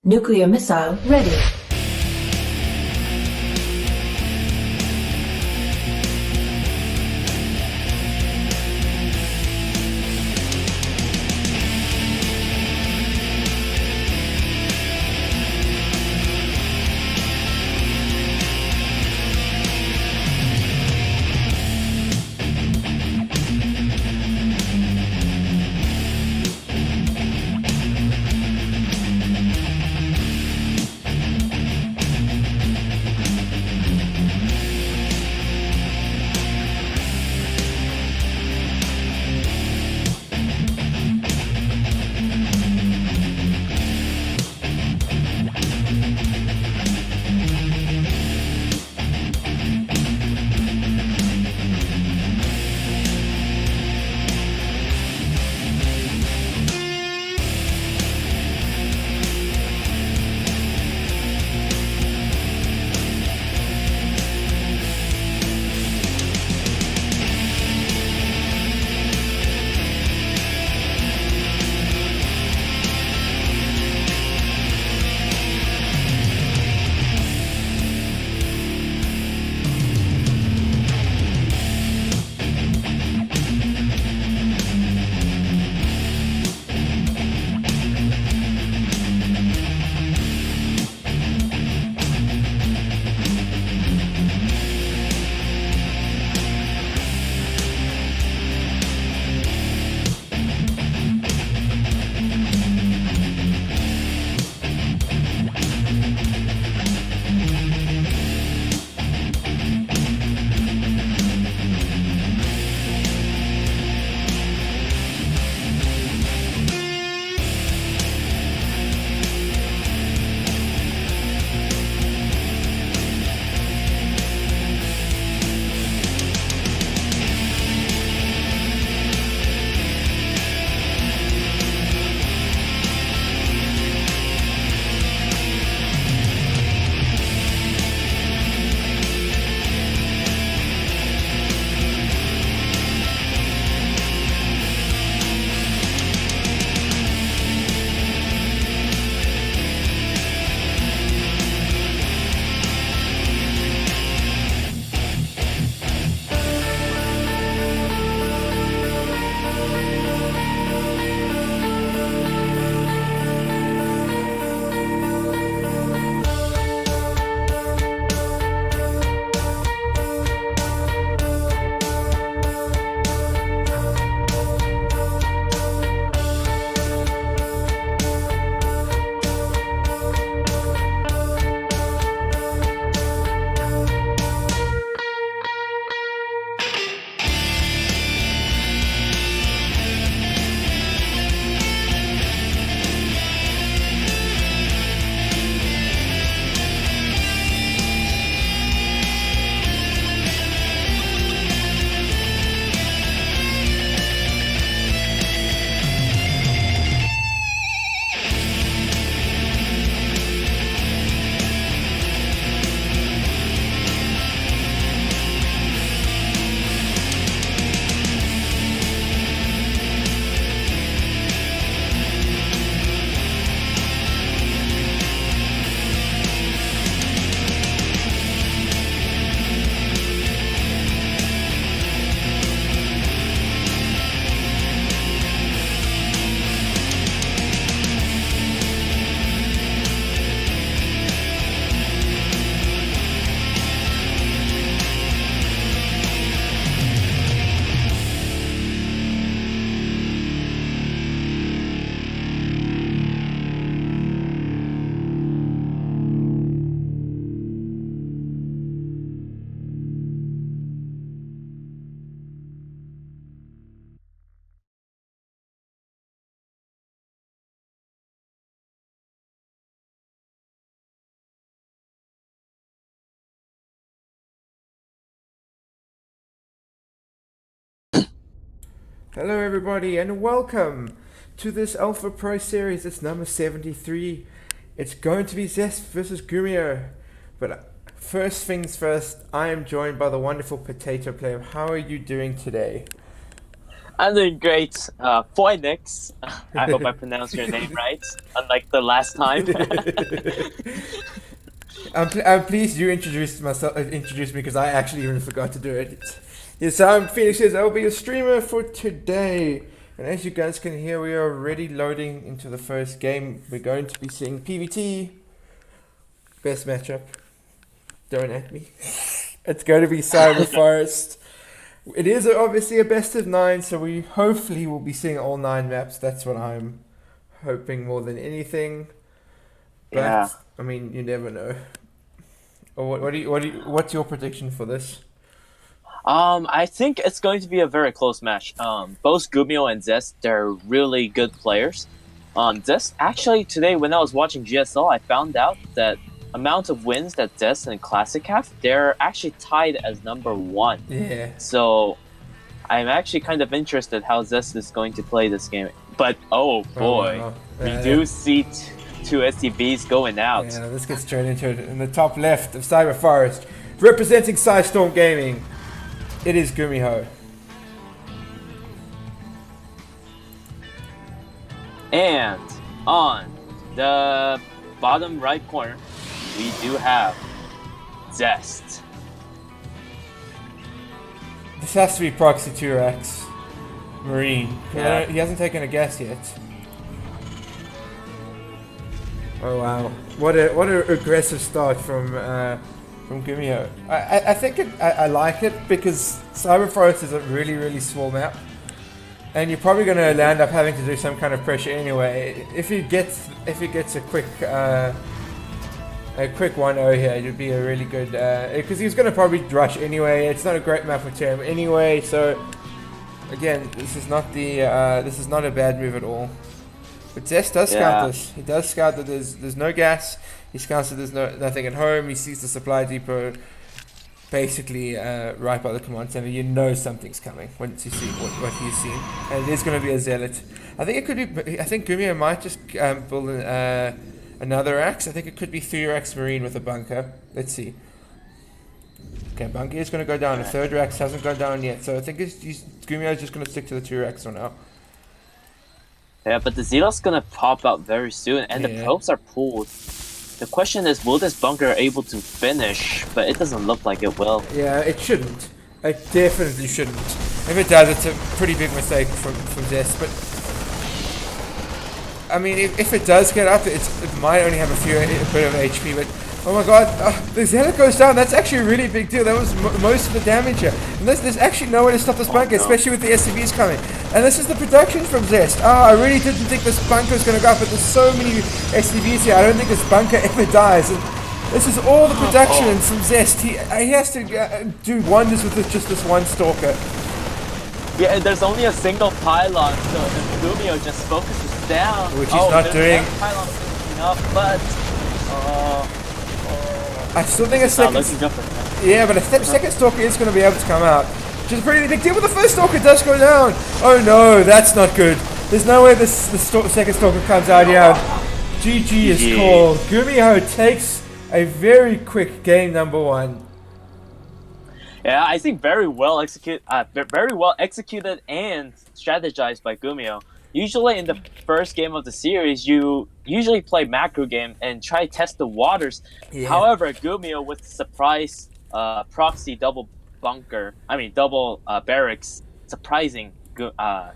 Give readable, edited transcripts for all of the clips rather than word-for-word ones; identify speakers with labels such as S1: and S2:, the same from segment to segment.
S1: Nuclear missile ready.
S2: Hello everybody and welcome to this Alpha Pro series. It's number 73. It's going to be Zest versus Gumiho. But first things first, I am joined by the wonderful Potato Player. How are you doing today?
S1: I'm doing great. Phoenix. I hope I pronounced your name right, unlike the last time.
S2: I'm pleased you introduced me because I actually even forgot to do it. Yes, I'm Phoenix. Yes, I'll be a streamer for today. And as you guys can hear, we are already loading into the first game. We're going to be seeing PVT. Best matchup. Don't at me. It's going to be Cyber Forest. It is obviously a best of 9, so we hopefully will be seeing all 9 maps. That's what I'm hoping more than anything. But
S1: Yeah.
S2: I mean, you never know. What's your prediction for this?
S1: I think it's going to be a very close match. Both Gumiho and Zest, they're really good players. Zest, actually, today when I was watching GSL, I found out that amount of wins that Zest and Classic have, they're actually tied as number 1.
S2: Yeah.
S1: So I'm actually kind of interested how Zest is going to play this game. But oh boy,
S2: wow.
S1: we do see two SCVs going out.
S2: Yeah, this gets straight into it. In the top left of Cyber Forest, representing Storm Gaming, it is Gumiho.
S1: And on the bottom right corner, we do have Zest.
S2: This has to be Proxy 2X Marine.
S1: Yeah.
S2: He hasn't taken a guess yet. Oh wow! What a aggressive start from Gumiho. I think I like it because Cyber Forest is a really small map, and you're probably going to land up having to do some kind of pressure anyway. If he gets a quick 1-0 here, it would be a really good because he's going to probably rush anyway. It's not a great map for him anyway, so again, this is not a bad move at all. But Zest does scout this. He does scout that there's no gas. He scouts that there's nothing at home. He sees the supply depot basically right by the command center. You know something's coming once you see what he's seen. And it is going to be a Zealot. I think it could be... I think Gumiho might just build another axe. I think it could be 3-axe Marine with a bunker. Let's see. Okay, bunker is going to go down. A 3rd axe hasn't gone down yet. So I think Gumiho's just going to stick to the 2-axe for now.
S1: Yeah, but the Zealot's gonna pop out very soon, and the probes are pulled. The question is, will this bunker able to finish? But it doesn't look like it will.
S2: Yeah, it shouldn't. It definitely shouldn't. If it does, it's a pretty big mistake from Zest. But I mean, if it does get up, it might only have a bit of HP. But oh my god, the Zealot goes down. That's actually a really big deal. That was most of the damage here. And there's actually no way to stop this bunker, especially with the SCVs coming. And this is the production from Zest. I really didn't think this bunker was going to go up, but there's so many SCVs here. I don't think this bunker ever dies. And this is all the production from Zest. He has to do wonders with just this one stalker.
S1: Yeah, and there's only a single pylon, so if Gumiho just focuses down,
S2: which he's not doing.
S1: Pylon's picking up, but
S2: I still think a second. Yeah, but a second stalker is going to be able to come out. Which is a pretty big deal, but the first stalker does go down. Oh no, that's not good. There's no way the second stalker comes out here. GG is called. Gumiho takes a very quick game number 1.
S1: Yeah, I think very well executed and strategized by Gumiho. Usually in the first game of the series, you usually play macro game and try to test the waters. Yeah. However, Gumiho with surprise proxy double barracks, surprising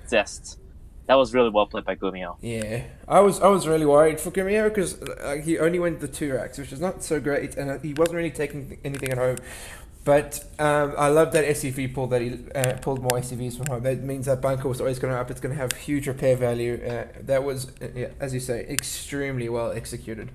S1: Zest. That was really well played by Gumiho.
S2: Yeah, I was really worried for Gumiho because he only went the 2-axe, which is not so great, and he wasn't really taking anything at home. But I love that SCV pull that he pulled more SCVs from home. That means that bunker was always going to up. It's going to have huge repair value. That was, as you say, extremely well executed.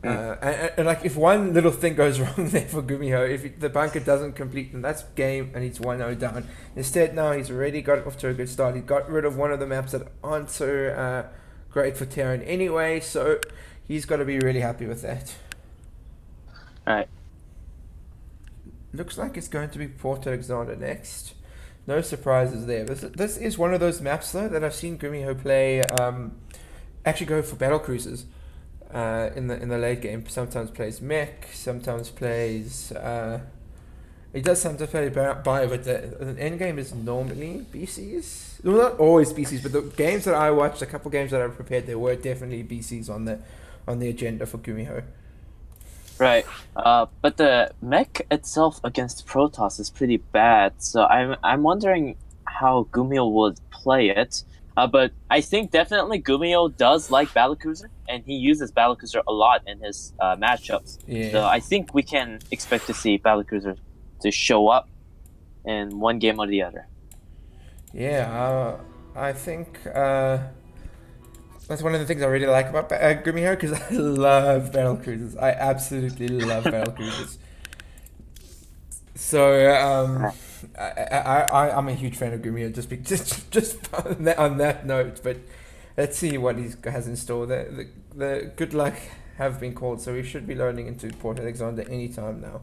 S2: And like if one little thing goes wrong there for Gumiho, if the bunker doesn't complete, then that's game and he's 1-0 down. Instead, now he's already got off to a good start. He got rid of one of the maps that aren't so great for Terran anyway, so he's got to be really happy with that.
S1: All right.
S2: Looks like it's going to be Port Alexander next. No surprises there. This is one of those maps though that I've seen Gumiho play. Actually, go for battle cruisers in the late game. Sometimes plays mech. Sometimes plays He does sometimes play bio, but the end game is normally BCs. Well, not always BCs, but the games that I watched, a couple games that I prepared, there were definitely BCs on the agenda for Gumiho.
S1: Right. But the mech itself against Protoss is pretty bad, so I'm wondering how Gumiho would play it. But I think definitely Gumiho does like Battlecruiser, and he uses Battlecruiser a lot in his matchups.
S2: Yeah,
S1: So I think we can expect to see Battlecruiser to show up in one game or the other.
S2: yeah. I think that's one of the things I really like about Gumiho because I love battle cruisers. I absolutely love battle cruisers. So I'm a huge fan of Gumiho just on that note. But let's see what he has in store. The good luck have been called, so we should be loading into Port Alexander anytime now.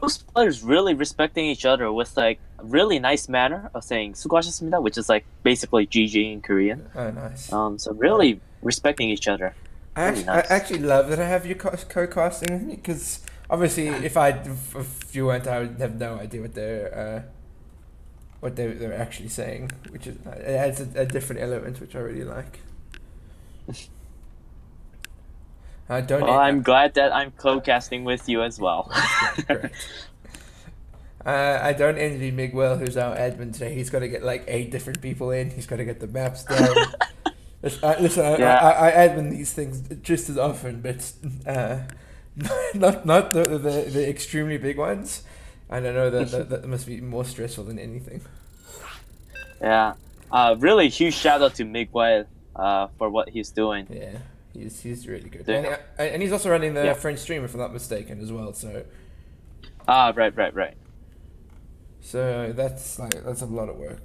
S1: Most players really respecting each other with like a really nice manner of saying "수고하셨습니다," which is like basically GG in Korean.
S2: Oh, nice.
S1: So really respecting each other.
S2: I actually love that I have you co-casting with me because obviously if you weren't, I would have no idea what they're actually saying, which is it adds a different element which I really like. I don't.
S1: Well, I'm glad that I'm co-casting with you as well.
S2: Correct. I don't envy Miguel, who's our admin today. He's got to get like 8 different people in. He's got to get the maps done. Listen,
S1: Yeah.
S2: I admin these things just as often, but not the extremely big ones. And I know that must be more stressful than anything.
S1: Yeah. Really huge shout out to Miguel for what he's doing.
S2: Yeah, he's really good.
S1: Yeah.
S2: And he's also running the
S1: Yeah.
S2: French stream, if I'm not mistaken, as well. So
S1: Right.
S2: so that's a lot of work.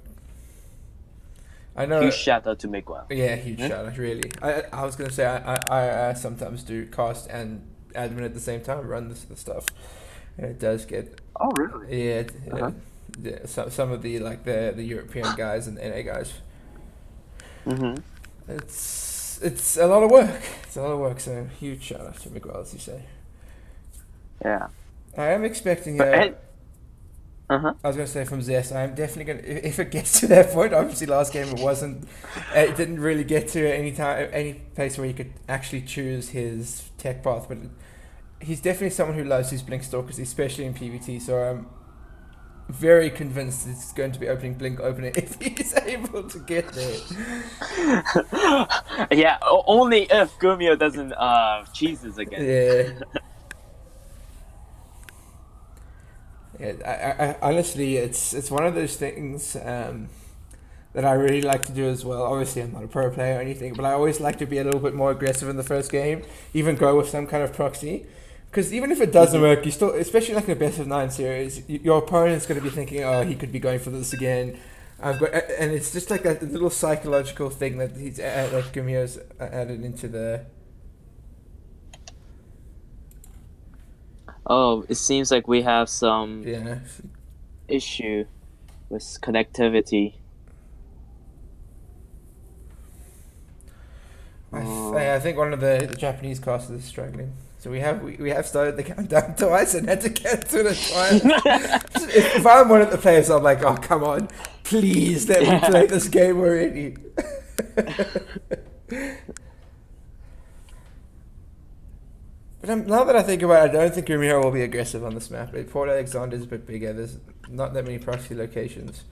S2: I know.
S1: Huge shout out to Miguel.
S2: Yeah, huge shout out, really. I was gonna say I sometimes do cast and admin at the same time, run the stuff, and it does get
S1: Oh, really?
S2: yeah.
S1: Uh-huh.
S2: Yeah, some of the like the European guys and NA guys.
S1: Mm-hmm.
S2: It's a lot of work. It's a lot of work. So huge shout out to Miguel, as you say.
S1: Yeah.
S2: I am expecting.
S1: Uh-huh.
S2: I was going to say from Zest, I'm definitely going to, if it gets to that point, obviously last game it didn't really get to any place where he could actually choose his tech path, but he's definitely someone who loves his Blink Stalkers, especially in PvT, so I'm very convinced it's going to be opening Blink opener if he's able to get there.
S1: Yeah, only if Gumiho doesn't cheeses again.
S2: Yeah. Yeah, I honestly, it's one of those things that I really like to do as well. Obviously, I'm not a pro player or anything, but I always like to be a little bit more aggressive in the first game, even go with some kind of proxy. Because even if it doesn't work, you still, especially like in a best of 9 series, your opponent's going to be thinking, oh, he could be going for this again. And it's just like that little psychological thing that that Gumiho's added into the.
S1: Oh, it seems like we have some
S2: Yeah.
S1: issue with connectivity.
S2: I think one of the Japanese casters is struggling. So we have started the countdown twice and had to cancel it twice. if I'm one of the players, I'm like, oh come on, please let me play this game already. But now that I think about it, I don't think Gumiho will be aggressive on this map. Port Alexander is a bit bigger. There's not that many proxy locations.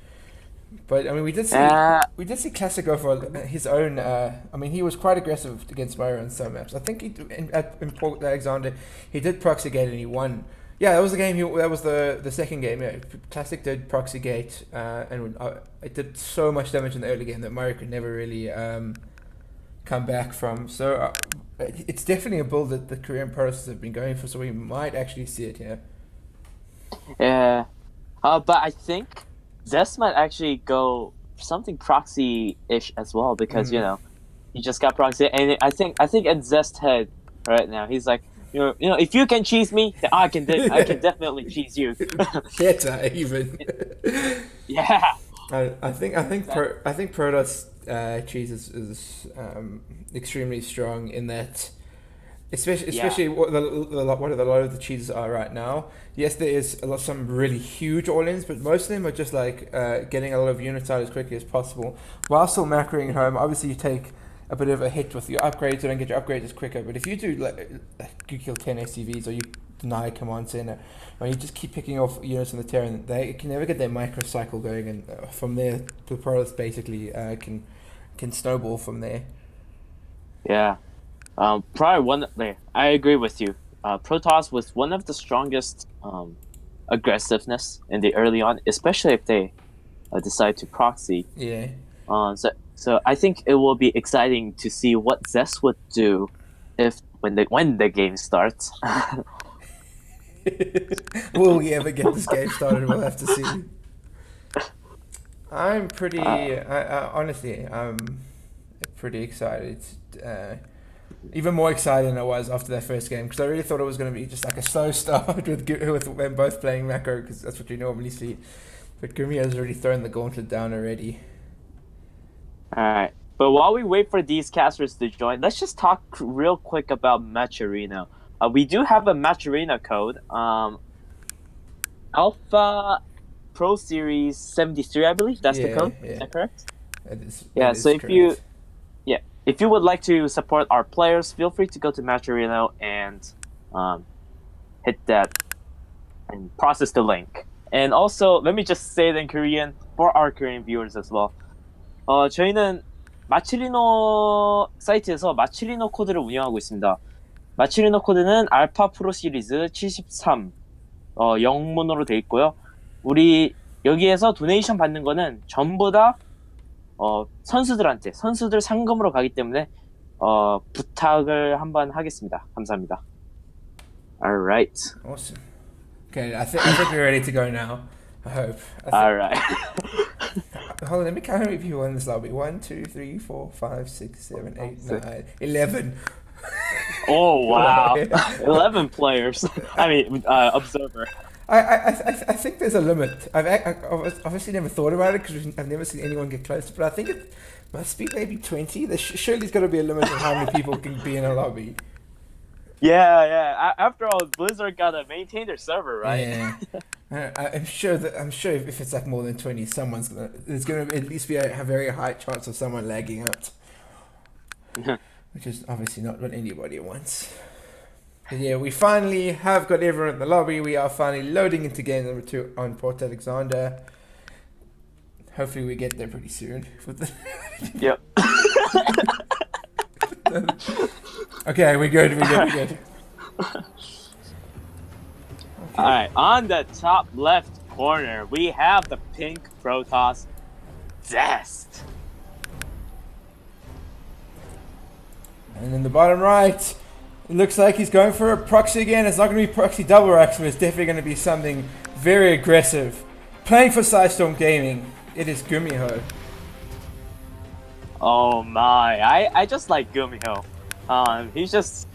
S2: But I mean, we did see Classic go for his own. I mean, he was quite aggressive against Myra on some maps. I think in Port Alexander, he did proxy gate and he won. Yeah, that was the game. That was the second game. Yeah, Classic did proxy gate and it did so much damage in the early game that Myra could never really come back from. So it's definitely a build that the Korean process have been going for. So we might actually see it here.
S1: Yeah, but I think Zest might actually go something proxy-ish as well because you know he just got proxy, and I think in Zest's head right now he's like, you know, if you can cheese me, then I can definitely cheese you.
S2: Better even.
S1: Yeah.
S2: I think Protoss cheese is extremely strong in that
S1: Yeah,
S2: Especially what what a lot of the cheeses are right now. Yes, there is some really huge all-ins, but most of them are just like getting a lot of units out as quickly as possible, while still macroing at home. Obviously, you take a bit of a hit with your upgrades and get your upgrades quicker. But if you do you kill 10 SCVs or you deny a command center, or you just keep picking off units on the Terran, they can never get their microcycle going, and from there, the Protoss basically can snowball from there.
S1: yeah. Probably one. Like, I agree with you. Protoss was one of the strongest aggressiveness in the early on, especially if they decide to proxy.
S2: Yeah.
S1: So I think it will be exciting to see what Zest would do if when the game starts.
S2: Will we ever get this game started? We'll have to see. I'm pretty,
S1: uh,
S2: honestly, I'm pretty excited. Even more excited than I was after that first game because I really thought it was going to be just like a slow start with them both playing macro because that's what you normally see. But Gumiho has already thrown the gauntlet down already.
S1: all right. But while we wait for these casters to join, let's just talk real quick about Match Arena. We do have a Match Arena code. Alpha Pro Series 73, I believe. That's the
S2: Yeah,
S1: code. Is
S2: yeah,
S1: that correct?
S2: that
S1: Yeah, so
S2: is
S1: if you
S2: correct.
S1: yeah, if you would like to support our players, feel free to go to Match Arena and hit that and process the link. And also, let me just say it in Korean for our Korean viewers as well. 저희는 마치리노 사이트에서 마치리노 코드를 운영하고 있습니다. 마치리노 코드는 알파 프로 시리즈 73 영문으로 돼 있고요. 우리 여기에서 도네이션 받는 거는 전부 다 선수들 상금으로 가기 때문에 부탁을 한번 하겠습니다. 감사합니다. Alright.
S2: Awesome. Okay, I think we're ready to go now. I hope.
S1: Alright.
S2: Hold on, let me count how many people in this lobby. 1, 2, 3, 4, 5, 6, 7, 8, 9, 11.
S1: Oh wow.
S2: Yeah.
S1: 11 players. I mean, observer.
S2: I think there's a limit. I've obviously never thought about it because I've never seen anyone get close. But I think it must be maybe 20. Surely's got to be a limit of how many people can be in a lobby.
S1: Yeah. After all, Blizzard gotta maintain their server, right?
S2: Yeah. I'm sure if it's like more than 20, there's gonna at least be a very high chance of someone lagging out, which is obviously not what anybody wants. But yeah, we finally have got everyone in the lobby. We are finally loading into game number 2 on Port Alexander. Hopefully we get there pretty soon.
S1: Yep.
S2: Okay, we're good. Okay.
S1: Alright, on the top left corner, we have the pink Protoss Zest.
S2: And in the bottom right, it looks like he's going for a proxy again. It's not going to be proxy double racks, but it's definitely going to be something very aggressive. Playing for Sidestorm Gaming, it is Gumiho.
S1: Oh my, I just like Gumiho. He's just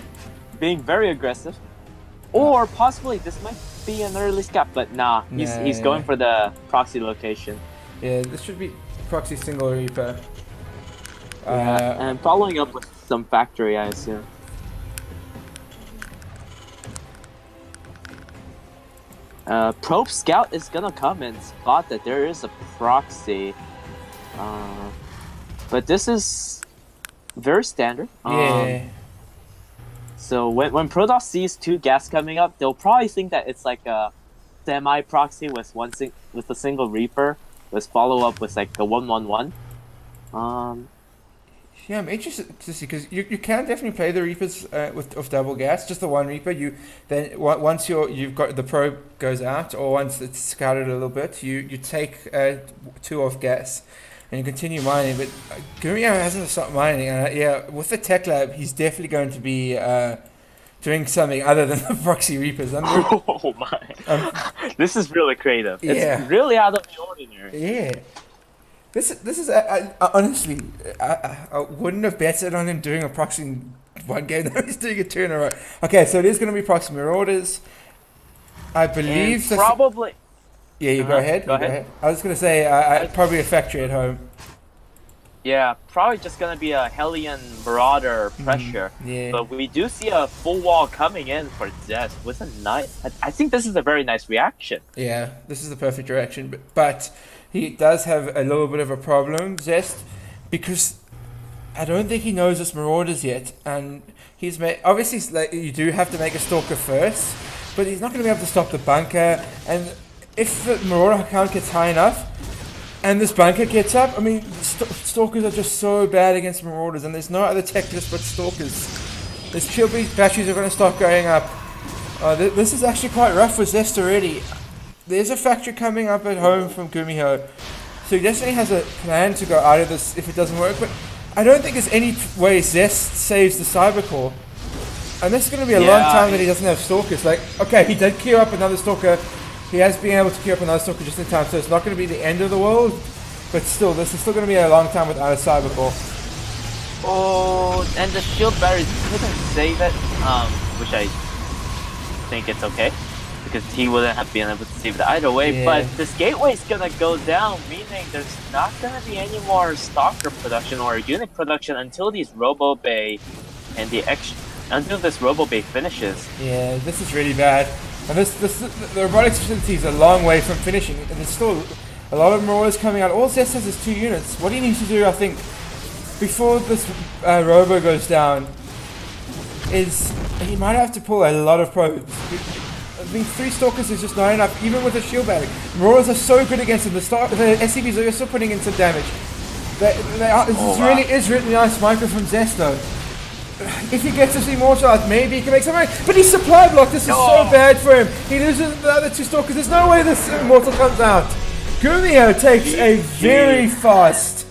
S1: being very aggressive. Or possibly this might be an early scout, but nah, he's going for the proxy location.
S2: Yeah, this should be proxy single Reaper.
S1: And following up with some factory, I assume. Probe Scout is gonna come and spot that there is a proxy. But this is very standard.
S2: Yeah.
S1: So when Protoss sees 2 gas coming up, they'll probably think that it's like a semi-proxy with with a single Reaper, with follow up with like a 1-1-1.
S2: Yeah, I'm interested to see because you can definitely play the Reapers with double gas, just the one Reaper. Once you've got the probe goes out, or once it's scouted a little bit, you take 2 off gas, and you continue mining. But Gumiho hasn't stopped mining, and with the tech lab, he's definitely going to be doing something other than the proxy Reapers.
S1: Oh my! This is really creative.
S2: Yeah.
S1: It's really out of the ordinary.
S2: Yeah. This is honestly, I wouldn't have betted on him doing a proxy in one game. Now he's doing it 2 in a row. Okay, so it is going to be proxy marauders. I believe
S1: probably.
S2: Yeah, you go ahead.
S1: Go ahead.
S2: I was going to say probably a factory at home.
S1: Yeah, probably just gonna be a Hellion Marauder pressure.
S2: Yeah.
S1: But we do see a full wall coming in for Zest with a nice. I think this is a very nice reaction.
S2: Yeah, this is the perfect reaction, but he does have a little bit of a problem, Zest, because I don't think he knows it's Marauders yet, and he's made obviously like, you do have to make a Stalker first, but he's not going to be able to stop the bunker, and if the Marauder count gets high enough, and this bunker gets up, I mean, Stalkers are just so bad against Marauders, and there's no other tech list but Stalkers. These Chill Beast batteries are going to start going up. This is actually quite rough for Zest already. There's a factory coming up at home from Gumiho, so he definitely has a plan to go out of this if it doesn't work, but I don't think there's any way Zest saves the Cybercore. And this is going to be a long time that he doesn't have Stalkers. Like, okay, he did queue up another Stalker. He has been able to queue up another Stalker just in time, so it's not going to be the end of the world. But still, this is still going to be a long time without a Cybercore.
S1: Oh, and the shield barriers couldn't save it, which I think it's okay, because he wouldn't have been able to save it either way.
S2: Yeah.
S1: But this gateway's gonna go down, meaning there's not gonna be any more Stalker production or unit production until these Robo Bay and until this Robo Bay finishes.
S2: Yeah, this is really bad. And the robotics facility is a long way from finishing, and there's still a lot of Marauders coming out. All Zest has is 2 units. What he needs to do, I think, before this Robo goes down, is he might have to pull a lot of probes. I think 3 Stalkers is just not enough, even with a shield battery. Marauders are so good against them. The SCVs are still putting in some damage. Really is really nice micro from Zest though. If he gets this immortalized, maybe he can make some money. But he's supply blocked. This is so bad for him. He loses the other 2 Stalkers. There's no way this immortal comes out. Gumiho takes a very fast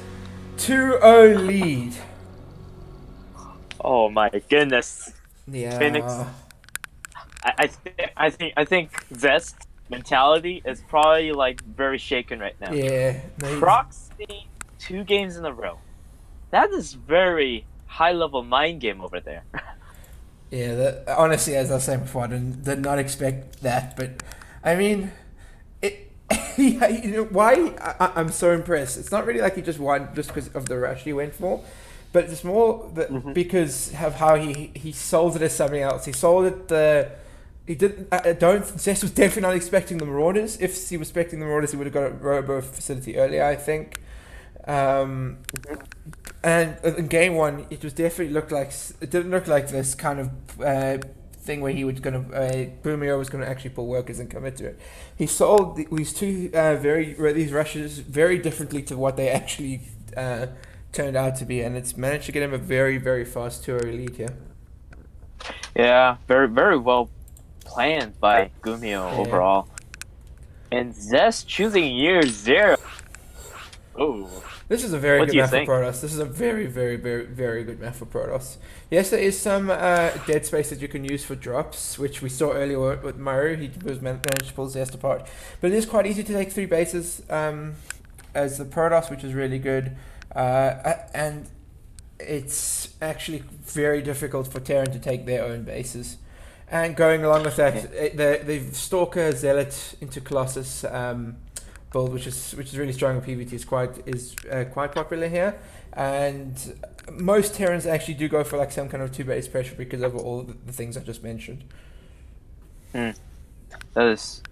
S2: 2-0 lead.
S1: Oh my goodness.
S2: Yeah.
S1: Phoenix. I think Zest mentality is probably like very shaken right now.
S2: Yeah.
S1: Proxy 2 games in a row. That is very high level mind game over there.
S2: Yeah, honestly, as I was saying before, I did not expect that, but I mean, why I'm so impressed. It's not really like he just won just because of the rush he went for, but it's more that because of how he sold it as something else. He sold it he didn't. Zest was definitely not expecting the Marauders. If he was expecting the Marauders, he would have got a Robo facility earlier, I think. And in game 1, it didn't look like this kind of thing where he was gonna Gumiho was gonna actually pull workers and commit to it. He sold these 2 these rushes very differently to what they actually turned out to be, and it's managed to get him a very, very fast 2-0 lead here.
S1: Yeah, very very well planned by Gumiho overall. And Zest choosing year 0. Oh.
S2: This is a very good map for Protoss. This is a very, very, very, very good map for Protoss. Yes, there is some dead space that you can use for drops, which we saw earlier with Maru. He was managed to pull Zest apart. But it is quite easy to take 3 bases as the Protoss, which is really good. And it's actually very difficult for Terran to take their own bases. And going along with that, the Stalker Zealot into Colossus build, which is really strong in PvT, is quite popular here, and most Terrans actually do go for like some kind of 2 base pressure because of all the things I just mentioned.
S1: That is,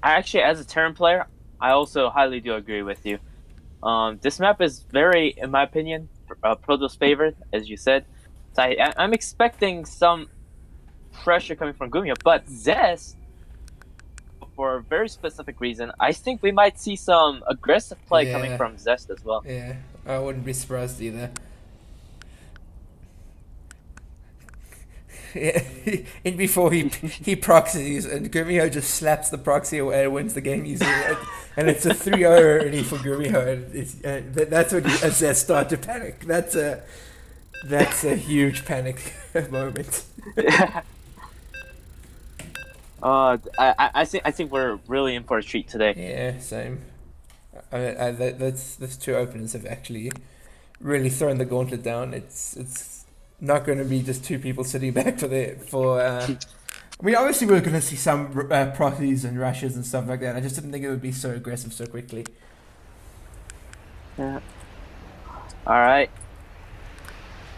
S1: actually, as a Terran player, I also highly do agree with you. This map is very, in my opinion, Protoss favored, as you said. So I'm expecting some pressure coming from Gumiho, but Zest, for a very specific reason, I think we might see some aggressive play coming from Zest as well.
S2: Yeah, I wouldn't be surprised either. Yeah, in before he proxies and Gumiho just slaps the proxy away and wins the game easily, and it's a 3-0 already for Gumiho. And that's when Zest start to panic. That's a huge panic moment.
S1: I think we're really in for a treat today.
S2: Yeah, same. Those 2 openers have actually really thrown the gauntlet down. It's not going to be just 2 people sitting back I mean, obviously we're going to see some proxies and rushes and stuff like that. I just didn't think it would be so aggressive so quickly.
S1: Yeah. All right.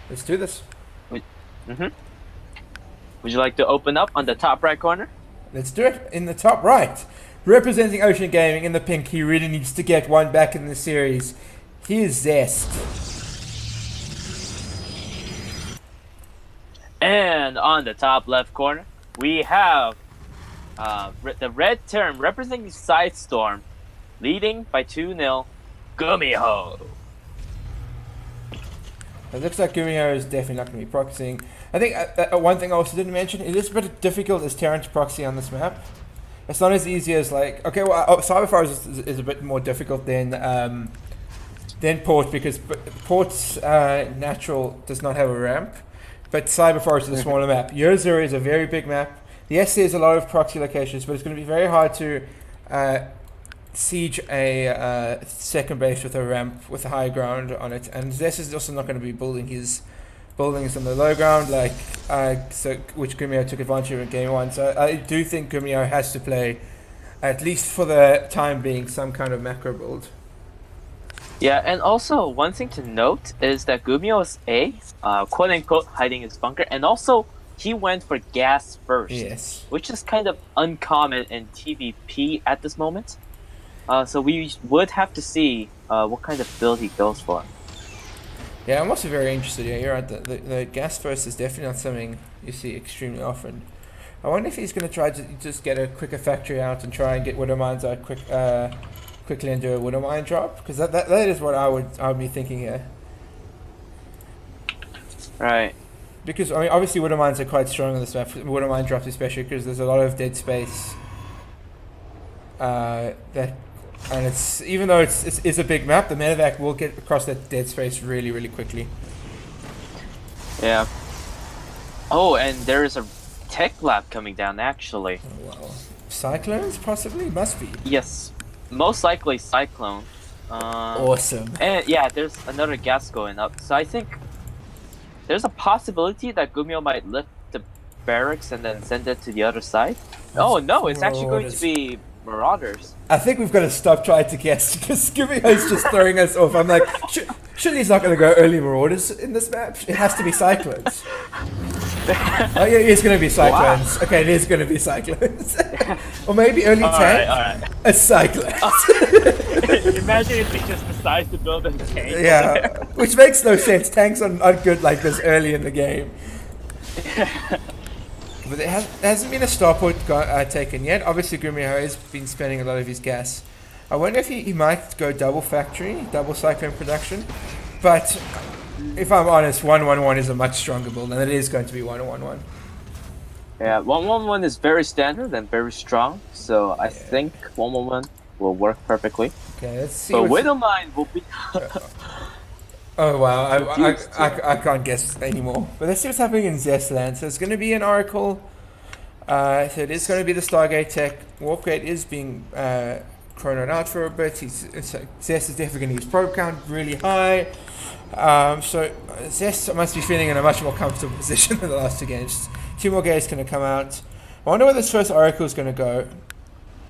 S2: Let's do this.
S1: Mm-hmm. Would you like to open up on the top right corner?
S2: Let's do it. In the top right, representing Ocean Gaming in the pink, he really needs to get one back in the series. Here's Zest.
S1: And on the top left corner, we have the red term representing Sidestorm, leading by 2-0, Gumiho.
S2: It looks like Gumiho is definitely not going to be proxying. I think one thing I also didn't mention, it is a bit difficult as Terran to proxy on this map. It's not as easy as like, okay, well, Cyberfire is a bit more difficult than Port, because Port's natural does not have a ramp, but Cyberforest is a smaller map. Year Zero is a very big map. Yes, there's a lot of proxy locations, but it's going to be very hard to siege a second base with a ramp with a high ground on it. And Zest is also not going to be building his buildings on the low ground, like which Gumiho took advantage of in Game 1. So I do think Gumiho has to play, at least for the time being, some kind of macro build.
S1: Yeah, and also one thing to note is that Gumiho is quote unquote hiding his bunker, and also he went for gas first,
S2: yes,
S1: which is kind of uncommon in TVP at this moment. So we would have to see what kind of build he goes for.
S2: Yeah, I'm also very interested. Yeah, you're right. The gas first is definitely not something you see extremely often. I wonder if he's going to try to just get a quicker factory out and try and get Widow Mines out quickly and do a Widow Mine drop, because that is what I would be thinking here.
S1: Right.
S2: Because I mean, obviously Widow Mines are quite strong on this map. Widow Mine drops especially because there's a lot of dead space. And it's, even though it's a big map, the medevac will get across that dead space really, really quickly.
S1: Yeah. Oh, and there is a tech lab coming down, actually.
S2: Oh, wow. Cyclones, possibly? Must be.
S1: Yes. Most likely Cyclone.
S2: Awesome.
S1: And yeah, there's another gas going up. So I think there's a possibility that Gumiho might lift the barracks and then send it to the other side. Oh no, it's actually going to be Marauders.
S2: I think we've got to stop trying to guess, because Gumiho's just throwing us off. I'm like, surely he's not going to go early Marauders in this map. It has to be Cyclones. Oh yeah, it's going to be Cyclones. Wow. Okay, it is going to be Cyclones. Or maybe early tank.
S1: Alright.
S2: A Cyclone.
S1: Imagine if he just decides to build a tank.
S2: Yeah, which makes no sense. Tanks aren't good like this early in the game. But there hasn't been a starport taken yet. Obviously, Gumiho has been spending a lot of his gas. I wonder if he might go double factory, double cyclone production. But if I'm honest, 1-1-1 is a much stronger build, and it is going to be 1-1-1.
S1: Yeah, 1-1-1 is very standard and very strong, so I think 1-1-1 will work perfectly.
S2: Okay, let's see.
S1: But Widow Mine will be.
S2: Oh wow, I can't guess anymore. But let's see what's happening in Zest land. So it's going to be an Oracle. So it is going to be the Stargate tech. Warpgate is being chronoed out for a bit. Zest is definitely going to use probe count really high. So Zest must be feeling in a much more comfortable position than the last two games. 2 more gates going to come out. I wonder where this first Oracle is going to go.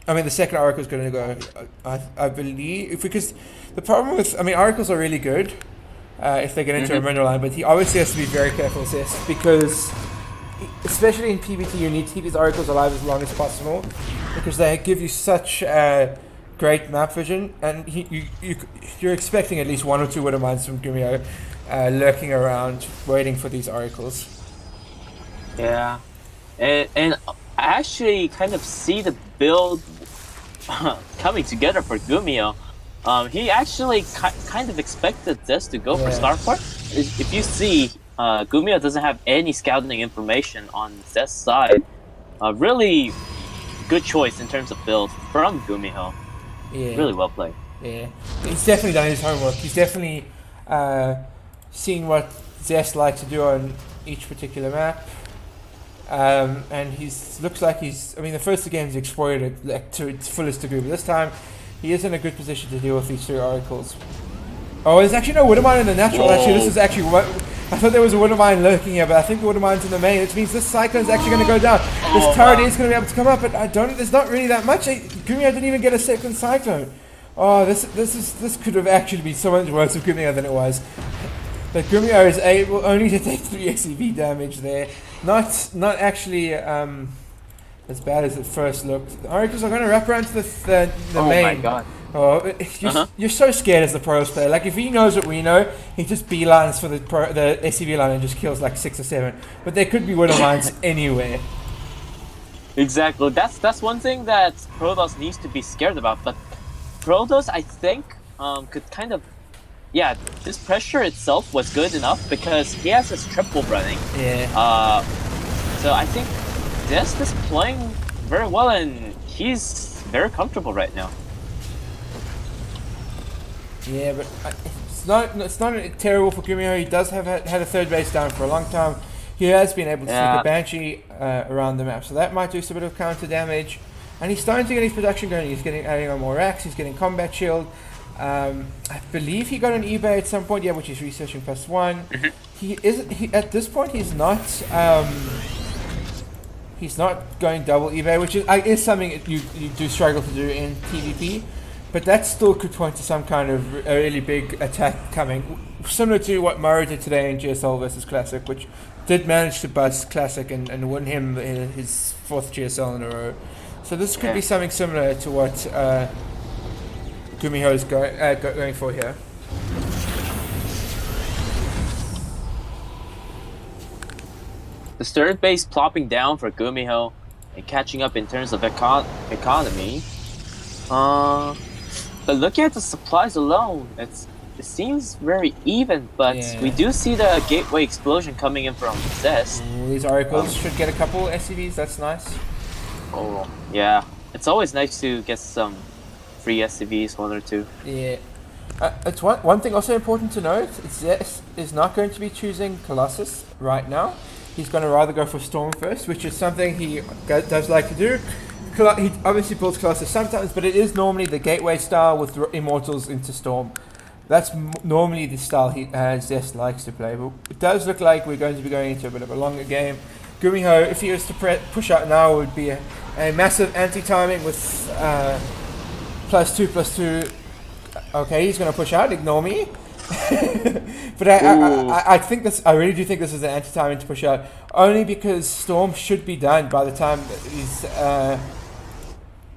S2: I mean, the second Oracle is going to go. I believe, because the problem with, I mean, Oracles are really good if they get into a mineral line, but he obviously has to be very careful with this, because especially in PvT you need to keep these Oracles alive as long as possible, because they give you such great map vision, and you're expecting at least 1 or 2 Widow Mines from Gumiho lurking around waiting for these Oracles.
S1: Yeah, and I actually kind of see the build coming together for Gumiho. He actually kind of expected this to go for Starport. If you see, Gumiho doesn't have any scouting information on Zest's side. Really good choice in terms of build from Gumiho.
S2: Yeah.
S1: Really well played.
S2: Yeah, he's definitely done his homework. He's definitely seen what Zest likes to do on each particular map. And looks like he's, I mean, the first 2 games he exploited it like, to its fullest degree, but this time he is in a good position to deal with these 2 Oracles. Oh, there's actually no Widow Mine in the natural. Whoa. Actually, this is actually what I thought there was a Widow Mine lurking here, but I think the Widow Mine's in the main, which means this Cyclone's actually going to go down. This turret is going to be able to come up, but there's not really that much. Gumiho didn't even get a second Cyclone. Oh, this could have actually been so much worse of Gumiho than it was. But Gumiho is able only to take 3 SCV damage there. Not actually as bad as it first looked. Alright, because I'm going to wrap around to the
S1: Oh
S2: main.
S1: my god.
S2: Oh, you're so scared as the pros player. Like, if he knows what we know, he just beelines for the SCV line and just kills like 6 or 7. But there could be widow mines anywhere.
S1: Exactly. That's one thing that Protoss needs to be scared about. But Protoss, I think, could kind of... Yeah, this pressure itself was good enough because he has his triple running.
S2: Yeah.
S1: So I think Zest is playing very well and he's very comfortable right now.
S2: Yeah, but it's not terrible for Gumiho. He does have had a third base down for a long time. He has been able to sneak a Banshee around the map, so that might do some bit of counter damage. And he's starting to get his production going. He's adding on more racks. He's getting combat shield. I believe he got an eBay at some point. Yeah, which is researching +1. He at this point he's not. He's not going double eBay, which is something you do struggle to do in PvP. But that still could point to some kind of a really big attack coming, similar to what Murray did today in GSL versus Classic, which did manage to buzz Classic and win him his 4th GSL in a row. So this could be something similar to what Gumiho is going for here.
S1: The third base plopping down for Gumiho and catching up in terms of economy. But looking at the supplies alone, it seems very even, but we do see the gateway explosion coming in from Zest.
S2: These Oracles should get a couple SCVs, that's nice.
S1: Oh, yeah. It's always nice to get some free SCVs, 1 or 2.
S2: Yeah. It's one thing also important to note, Zest is not going to be choosing Colossus right now. He's going to rather go for Storm first, which is something he does like to do. He obviously builds Colossus sometimes, but it is normally the gateway style with Immortals into Storm. That's normally the style Zest likes to play, but it does look like we're going to be going into a bit of a longer game. Gumiho, if he was to push out now, would be a massive anti-timing with +2/+2. Okay, he's going to push out, ignore me. But I think this. I really do think this is an anti-timing to push out, only because Storm should be done by the time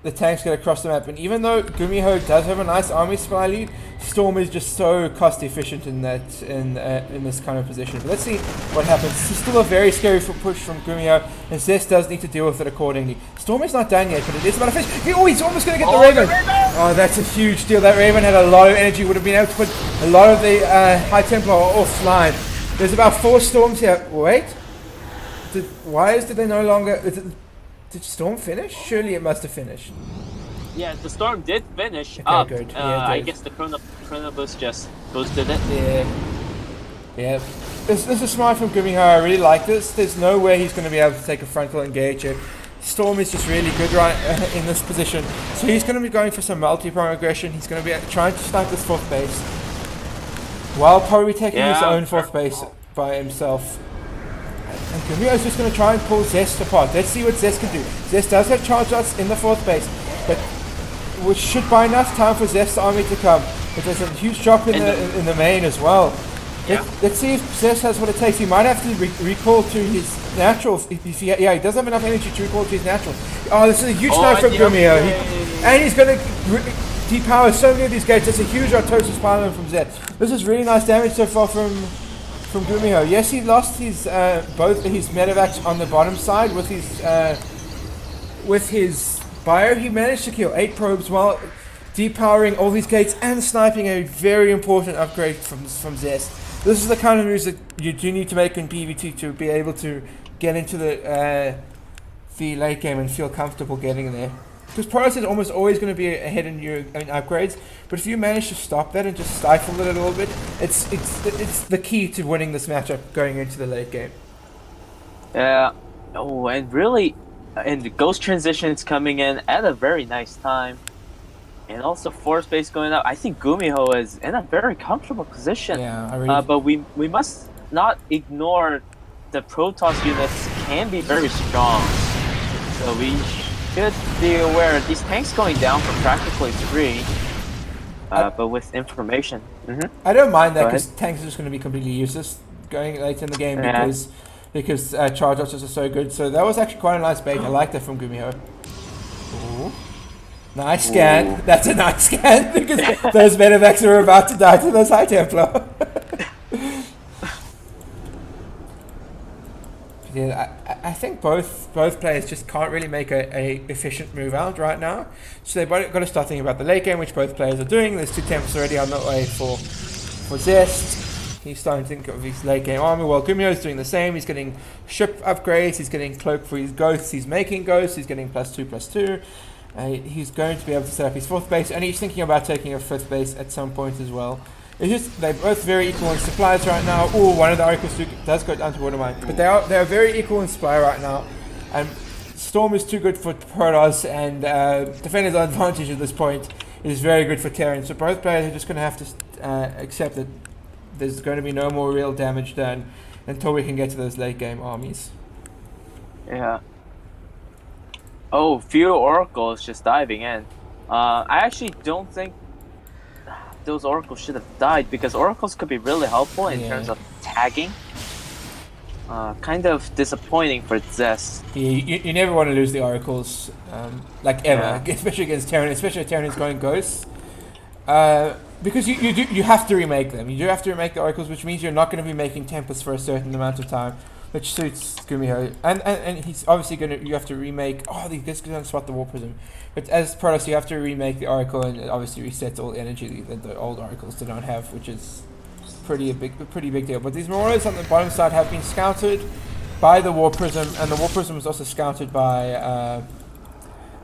S2: the tanks get across the map. And even though Gumiho does have a nice army supply lead, Storm is just so cost efficient in this kind of position. But let's see what happens. It's still a very scary push from Gumiho, and Zest does need to deal with it accordingly. Storm is not done yet, but it is about to finish. Oh, he's almost going to get the Raven. Oh, that's a huge deal. That Raven had a lot of energy, would have been able to put a lot of the High Templar offline. There's about 4 Storms here. Wait. Did they no longer... Did Storm finish? Surely it must have finished.
S1: Yeah, the Storm did finish
S2: okay,
S1: up.
S2: Good. Yeah,
S1: I guess the Chrono Boost just boosted it.
S2: Yeah. This is smart from Gumiho. I really like this. There's no way he's going to be able to take a frontal engage here. Storm is just really good right in this position. So he's going to be going for some multi-prong aggression. He's going to be trying to snipe this 4th base, while probably taking his own 4th base by himself. And Gumiho is just going to try and pull Zest apart. Let's see what Zest can do. Zest does have charge shots in the 4th base, but which should buy enough time for Zest's army to come. But there's a huge drop in the main as well. Let's see if Zest has what it takes. He might have to recall to his natural. He does have enough energy to recall to his natural. Oh, this is a huge knife from Gumiho. And he's going to depower so many of these gates. That's a huge Artosis pylon from Zest. This is really nice damage so far from Gumiho. Yes, he lost his both his medevacs on the bottom side with his bio. He managed to kill 8 probes while depowering all these gates and sniping a very important upgrade from Zest. This is the kind of moves that you do need to make in PvT to be able to get into the late game and feel comfortable getting there. Because Protoss is almost always going to be ahead in your upgrades, but if you manage to stop that and just stifle it a little bit, it's the key to winning this matchup going into the late game.
S1: Yeah. Oh, and really, and the Ghost transitions coming in at a very nice time. And also force base going up. I think Gumiho is in a very comfortable position.
S2: Yeah,
S1: but we must not ignore the Protoss units can be very strong. So we should be aware these tanks going down for practically free. But with information. Mm-hmm.
S2: I don't mind that
S1: Go
S2: because
S1: ahead.
S2: tanks are just going to be completely useless going late in the game
S1: Yeah.
S2: because charge archers are so good. So that was actually quite a nice bait. I like that from Gumiho. Ooh. Nice
S1: Ooh.
S2: scan. That's a nice scan because those medevacs are about to die to those High Templar. Yeah, I think both players just can't really make a efficient move out right now. So they've got to start thinking about the late game, which both players are doing. There's 2 temps already on the way for Zest. He's starting to think of his late game army. Well, Gumiho's doing the same. He's getting ship upgrades. He's getting cloak for his ghosts. He's making ghosts. He's getting +2/+2. He's going to be able to set up his 4th base, and he's thinking about taking a 5th base at some point as well. It's just they're both very equal in supplies right now. Oh, one of the oracles does go down to Watermine, but they're very equal in supply right now. And Storm is too good for Protoss, and Defender's advantage at this point is very good for Terran. So both players are just going to have to accept that there's going to be no more real damage done until we can get to those late game armies.
S1: Yeah. Oh, few oracles just diving in. I actually don't think those oracles should have died because oracles could be really helpful in terms of tagging. Kind of disappointing for Zest.
S2: Yeah, you never want to lose the oracles, like ever, especially against Terran, especially if Terran is going ghosts. Because you have to remake them. You do have to remake the oracles, which means you're not going to be making templates for a certain amount of time, which suits Gumiho. And he's obviously you have to remake. Oh, this going to swap the War Prism. But as Protoss, you have to remake the oracle and obviously reset all the energy that the old oracles did not have, which is pretty big deal. But these Marauders on the bottom side have been scouted by the War Prism, and the War Prism was also scouted by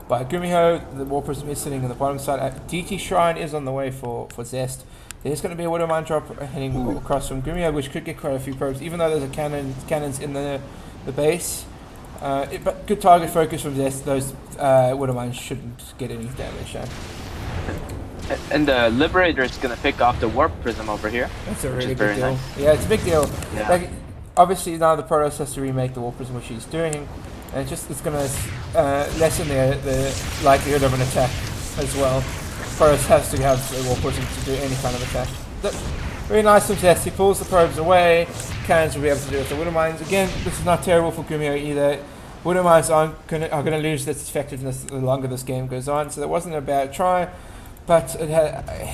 S2: Gumiho. The War Prism is sitting on the bottom side. DT Shrine is on the way for Zest. There's going to be a Widowmine drop heading across from Gumiho, which could get quite a few probes, even though there's a cannons in the base. But good target focus from Zest. Those Widowmines shouldn't get any damage.
S1: And the Liberator is going to pick off the Warp Prism over here.
S2: That's a really big deal. Nice. Yeah, it's a big deal. Yeah. Like, obviously now the Protoss has to remake the Warp Prism, which he's doing, and it's going to lessen the likelihood of an attack as well. Protoss has to have the Warp Prism to do any kind of attack. Very nice from Zest. He pulls the probes away. Cannons will be able to do it with the Widowmines. Again, this is not terrible for Gumiho either. Widowmines are going to lose its effectiveness the longer this game goes on, so that wasn't a bad try. But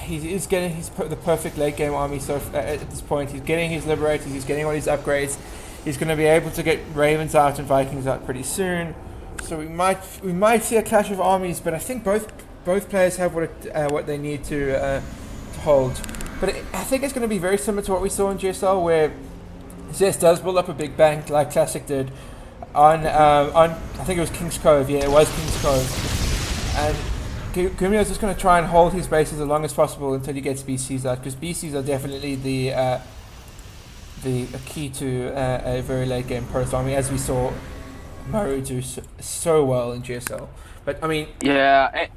S2: he's getting the perfect late game army. So at this point, he's getting his Liberators, he's getting all his upgrades. He's going to be able to get Ravens out and Vikings out pretty soon. So we might see a clash of armies, but I think both players have what they need to hold. But I think it's going to be very similar to what we saw in GSL, where Zest does build up a big bank like Classic did on I think it was King's Cove. Yeah, it was King's Cove, and Gumiho's just going to try and hold his bases as long as possible until he gets BCs out, because BCs are definitely the key to a very late game Protoss army, as we saw Maru do so well in GSL. But I mean,
S1: yeah,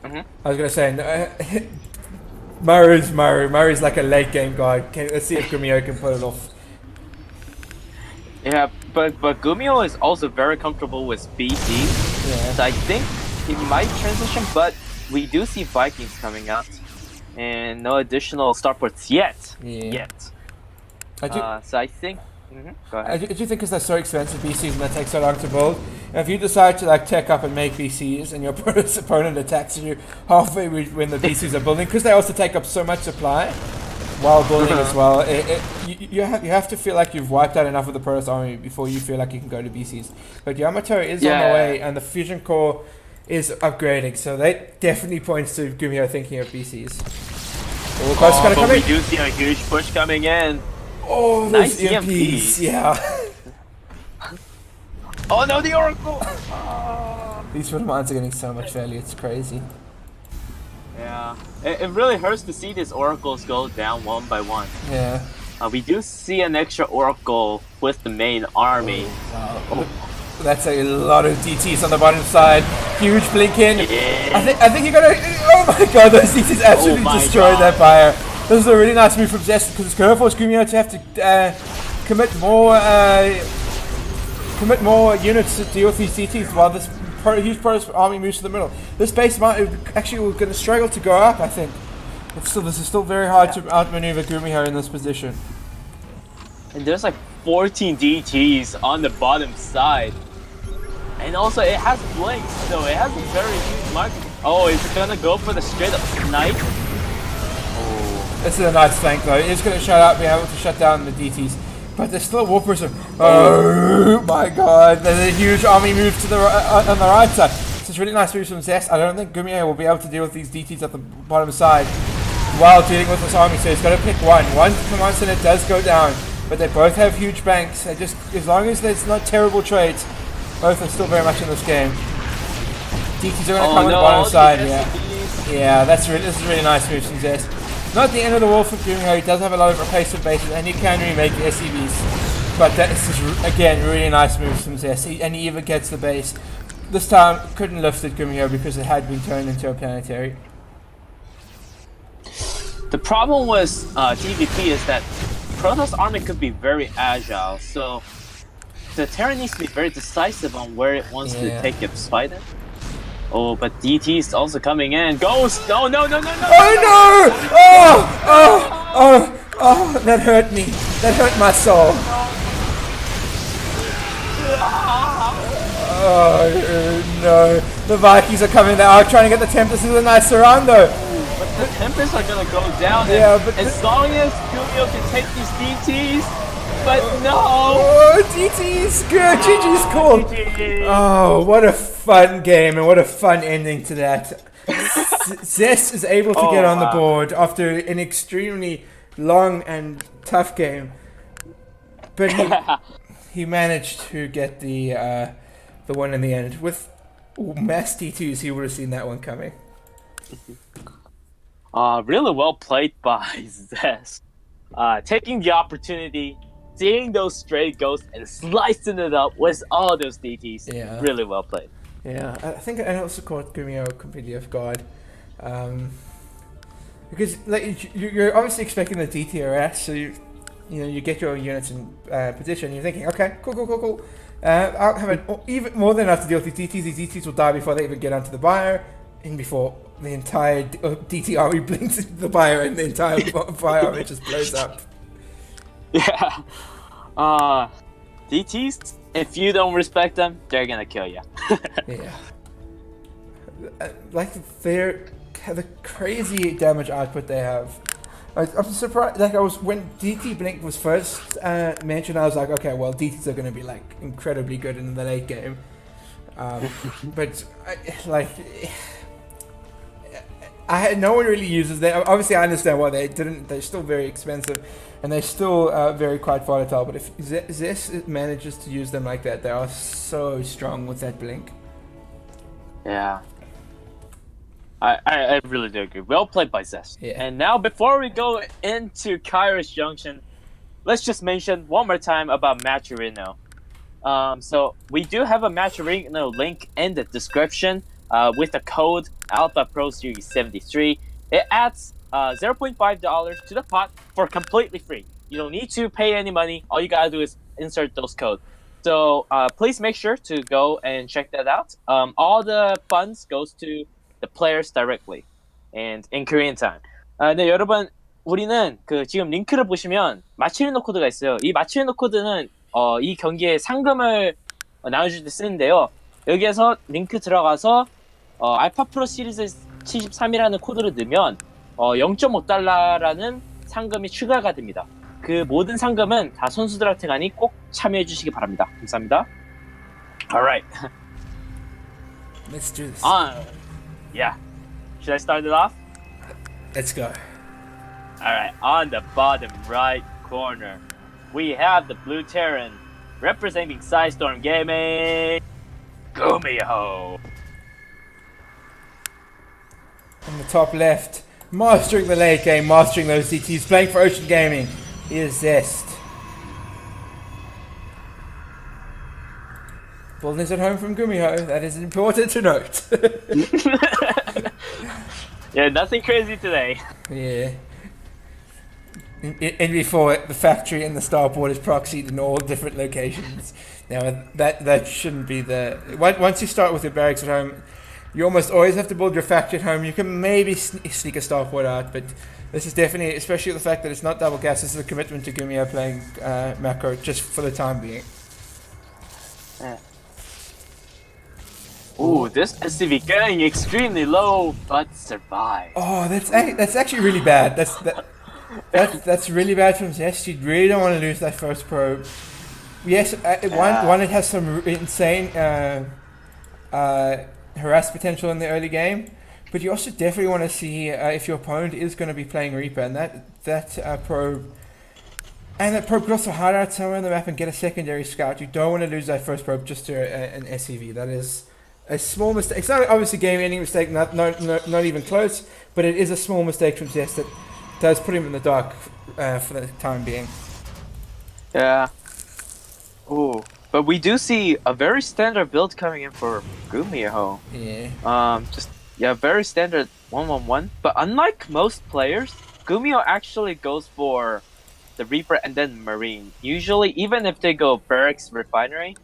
S2: I was going to say Maru's like a late game guy. Let's see if Gumiho can pull it off.
S1: Yeah, but Gumiho is also very comfortable with BC. Yeah. So I think he might transition, but we do see Vikings coming out, and no additional starports yet. Yeah. Yet. So I think. Go ahead.
S2: I do think because they're so expensive, BCs, and they take so long to build. And if you decide to like tech up and make BCs, and your opponent attacks you halfway when the BCs are building, because they also take up so much supply while building as well, you have to feel like you've wiped out enough of the Protoss army before you feel like you can go to BCs. But Yamato is on the way, and the Fusion Core is upgrading, so that definitely points to Gumiho thinking of BCs.
S1: But we do see a huge push coming in.
S2: Oh, nice EMPs. Yeah.
S1: Oh no, the Oracle!
S2: These Widowmines are getting so much value, it's crazy.
S1: Yeah, it really hurts to see these Oracles go down one by one.
S2: Yeah.
S1: We do see an extra Oracle with the main army.
S2: Wow. Oh. That's a lot of DTs on the bottom side. Huge blink in. Yeah. I think you gotta. Oh my god, those DTs absolutely destroyed that fire. This is a really nice move from Zest, because it's going to force Gumiho to have to commit more units to deal with these DTs while this huge Protoss army moves to the middle. This base might actually going to struggle to go up, I think. This is still very hard to outmaneuver Gumiho in this position.
S1: And there's like 14 DTs on the bottom side. And also it has blinks, so it has a very huge mark. Oh, is it gonna go for the straight up snipe? Oh.
S2: This is a nice flank though. It's gonna be able to shut down the DTs. But there's still a Warper. Oh my god, there's a huge army move to the on the right side. This is really nice moves from Zest. I don't think Gumiho will be able to deal with these DTs at the bottom side while dealing with this army, so he's got to pick one. One command center does go down, but they both have huge banks. They just, as long as there's not terrible trades, both are still very much in this game. DTs are going to come on the bottom side, yeah. This is really nice moves from Zest. Not the end of the world for Gumiho. He does have a lot of replacement bases, and he can remake the SCVs. But this is, again, really nice moves from Zest. And he even gets the base. This time, couldn't lift it, Gumiho, because it had been turned into a planetary.
S1: The problem with DVP is that Protoss army could be very agile, so the Terran needs to be very decisive on where it wants to take its fight in. Oh, but DT is also coming in. Ghost! No!
S2: Oh no! Oh! That hurt me. That hurt my soul. Oh no! The Vikings are coming out, trying to get the Tempest. This is a nice surround though.
S1: But the Tempests are gonna go down.
S2: Yeah, but
S1: as long as Gumiho can take these DTs. But no!
S2: Oh, DT's good. GG's cool. Oh, what a fun game and what a fun ending to that. Zest is able to get on the board after an extremely long and tough game, but he managed to get the one in the end with mass T2s. He would have seen that one coming.
S1: Really well played by Zest. Taking the opportunity, seeing those stray ghosts and slicing it up with all those DTs.
S2: Yeah.
S1: Really well played.
S2: Yeah, I think I also caught Gumiho completely off guard. Because like you're obviously expecting the DTRS, so you get your units in position. You're thinking, okay, cool. I'll have even more than enough to deal with these DTs. These DTs will die before they even get onto the bio, and before the entire DT army blinks into the bio, and the entire bio army just blows up.
S1: Yeah. DTs, if you don't respect them, they're gonna kill you.
S2: Yeah. Like the crazy damage output they have. I'm surprised. Like when DT Blink was first mentioned, I was like, okay, well DTs are gonna be like incredibly good in the late game. But no one really uses them. Obviously, I understand why they didn't. They're still very expensive, and they're still very quite volatile. But if Zest manages to use them like that, they are so strong with that blink.
S1: Yeah. I really do agree. Well played by Zest.
S2: Yeah.
S1: And now, before we go into Kairos Junction, let's just mention one more time about Matcherino. So we do have a Matcherino link in the description. With the code Alpha Pro Series 73, it adds $0.5 to the pot for completely free. You don't need to pay any money. All you gotta do is insert those codes. So please make sure to go and check that out. All the funds goes to the players directly, and in Korean time. 네, 여러분, 우리는 지금 링크를 보시면 마치리노 코드가 있어요. 이 마치리노 코드는 이 경기에 상금을 나눠줄 때 쓰는데요. 여기에서 링크 들어가서 알파 프로 시리즈 73이라는 코드를 넣으면 0.5달러라는 상금이 추가가 됩니다. 그 모든 상금은 다 선수들한테 가니 꼭 참여해 주시기 바랍니다. 감사합니다. Alright.
S2: Let's do this.
S1: Yeah. Should I start it off?
S2: Let's go.
S1: Alright, on the bottom right corner, we have the Blue Terran representing Sidestorm Gaming, Gumiho.
S2: On the top left, mastering the late game, mastering those DTs, playing for Ocean Gaming, is Zest. Buildings at home from Gumiho, that is important to note.
S1: Yeah, nothing crazy today.
S2: Yeah. And before the factory and the starboard is proxied in all different locations. Now that shouldn't be the... Once you start with your barracks at home, You almost always have to build your factory at home. You can maybe sneak a starport out, but this is definitely, especially the fact that it's not double gas, this is a commitment to Gumiho playing macro just for the time being.
S1: Yeah. Ooh, this SCV getting extremely low, but survive.
S2: Oh, that's actually really bad. That's really bad from Zest. You really don't want to lose that first probe. Yes, one it has some insane harass potential in the early game, but you also definitely want to see if your opponent is going to be playing Reaper, and that probe could also hide out somewhere on the map and get a secondary scout. You don't want to lose that first probe just to an SCV. That is a small mistake. It's not obviously a game-ending mistake, not even close, but it is a small mistake from Zest that does put him in the dark for the time being.
S1: Yeah. Ooh, but we do see a very standard build coming in for Gumiho.
S2: Yeah.
S1: Very standard 1-1-1. But unlike most players, Gumiho actually goes for the Reaper and then Marine. Usually, even if they go Barracks Refinery,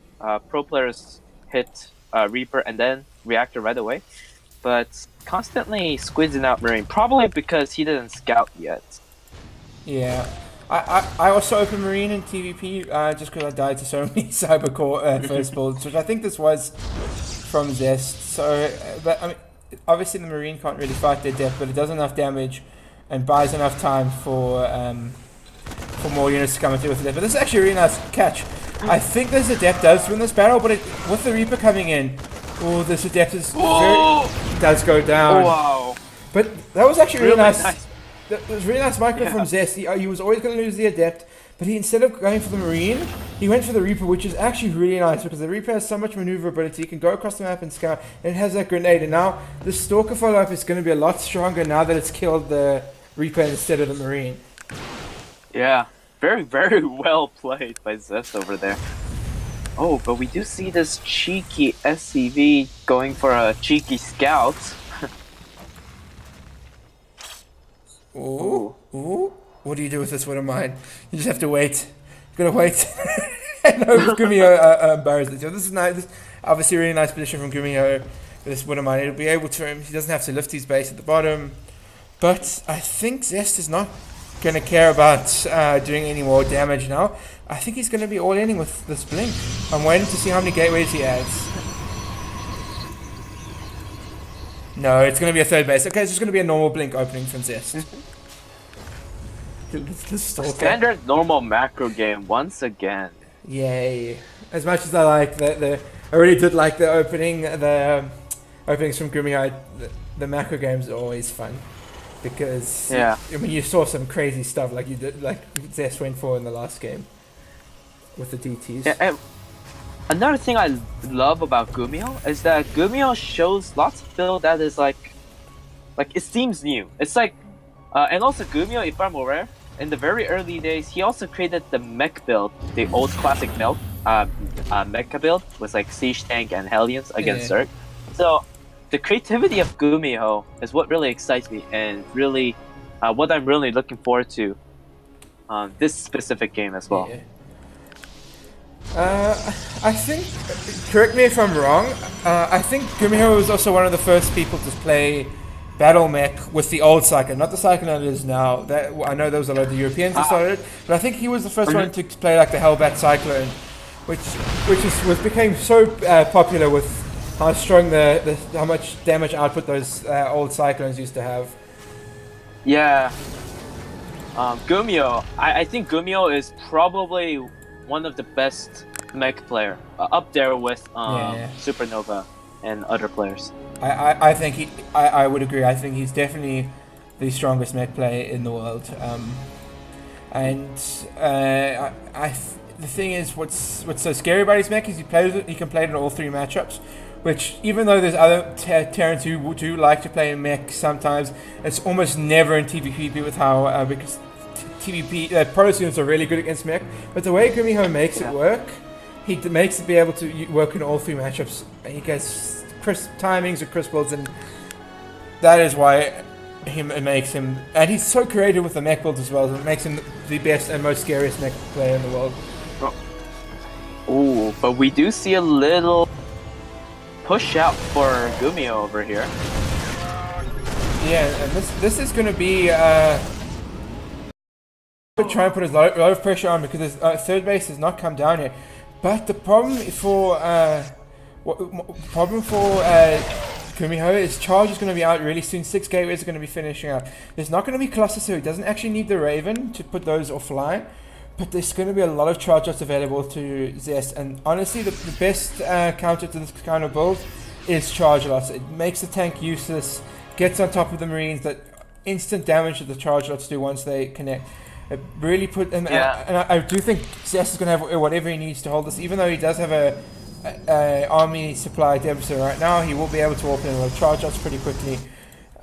S1: pro players hit Reaper and then Reactor right away. But constantly squeezing out Marine, probably because he didn't scout yet.
S2: Yeah. I also opened Marine in TVP just because I died to so many Cybercore first builds, which I think this was from Zest. So, but I mean, obviously the Marine can't really fight their depth, but it does enough damage and buys enough time for more units to come into with it. But this is actually a really nice catch. I think this Adept does win this battle, but with the Reaper coming in, this Adept does go down.
S1: Oh, wow.
S2: But that was actually really nice. That was really nice micro from Zest. He was always going to lose the Adept, but he, instead of going for the Marine, he went for the Reaper, which is actually really nice because the Reaper has so much maneuverability. He can go across the map and scout, and it has that grenade. And now the Stalker follow-up is going to be a lot stronger now that it's killed the Reaper instead of the Marine.
S1: Yeah, very, very well played by Zest over there. Oh, but we do see this cheeky SCV going for a cheeky scout.
S2: Ooh. What do you do with this one of mine? You just have to wait. You gotta wait. And hope Gumiho buries it. So this is nice. This obviously a really nice position from Gumiho. This one of mine. It'll be able to. He doesn't have to lift his base at the bottom. But I think Zest is not gonna care about doing any more damage now. I think he's gonna be all in with this blink. I'm waiting to see how many gateways he adds. No, it's going to be a third base. Okay, it's just going to be a normal blink opening from Zest.
S1: Standard normal macro game once again.
S2: Yay! As much as I like I really did like the openings from Gumiho. The macro games are always fun because I mean you saw some crazy stuff like Zest went for in the last game with the DTs.
S1: Yeah, and another thing I love about Gumiho is that Gumiho shows lots of build that is like it seems new. It's like, and also Gumiho, if I'm aware, in the very early days, he also created the mech build, the old classic mecha build with like Siege Tank and Hellions against Zerg. So the creativity of Gumiho is what really excites me and really what I'm really looking forward to this specific game as well.
S2: Yeah. I think, correct me if I'm wrong, I think Gumiho was also one of the first people to play Battle Mech with the old Cyclone, not the Cyclone that it is now. I know there was a lot of the Europeans who started it, but I think he was the first one to play like the Hellbat Cyclone, which became so popular with how strong how much damage output those old Cyclones used to have. Yeah.
S1: Gumiho, I think Gumiho is probably one of the best mech player, up there with Supernova and other players.
S2: I think I would agree. I think he's definitely the strongest mech player in the world. The thing is, what's so scary about his mech is he can play it in all three matchups. Which, even though there's other Terrans who do like to play in mech sometimes, it's almost never in TVP with how because TVP pro students are really good against mech. But the way Gumiho makes it work, he makes it be able to work in all three matchups. He gets crisp timings or crisp builds, and that is why it makes him. And he's so creative with the mech builds as well. It makes him the best and most scariest mech player in the world.
S1: Oh, but we do see a little push out for Gumiho over here.
S2: Yeah, and this is going to be try and put a lot of pressure on because his third base has not come down yet. But the problem for Gumiho is Charge is going to be out really soon. 6 gateways are going to be finishing up. There's not going to be clusters, so he doesn't actually need the Raven to put those offline. But there's going to be a lot of charge shots available to Zest. And honestly, the best counter to this kind of build is charge lots. It makes the tank useless, gets on top of the Marines, that instant damage that the charge lots do once they connect. It really put and I do think Zest is going to have whatever he needs to hold this, even though he does have a army supply deficit right now. He will be able to open a lot of charge shots pretty quickly,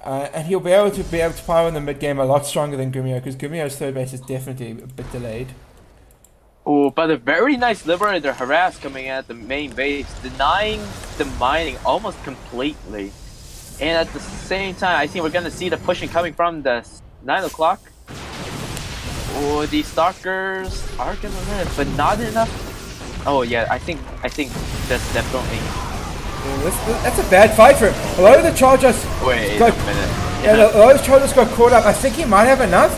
S2: and he'll be able to power in the mid game a lot stronger than Gumiho, because Gumiho's third base is definitely a bit delayed.
S1: Oh, but a very nice Liberator harass coming at the main base, denying the mining almost completely. And at the same time, I think we're gonna see the pushing coming from the 9 o'clock. Oh, these stalkers are gonna live, but not enough. Oh yeah, I think that's definitely.
S2: Yeah, that's a bad fight for him. A lot of the Chargers.
S1: Wait a minute.
S2: Yeah, a lot of the Chargers got caught up. I think he might have enough,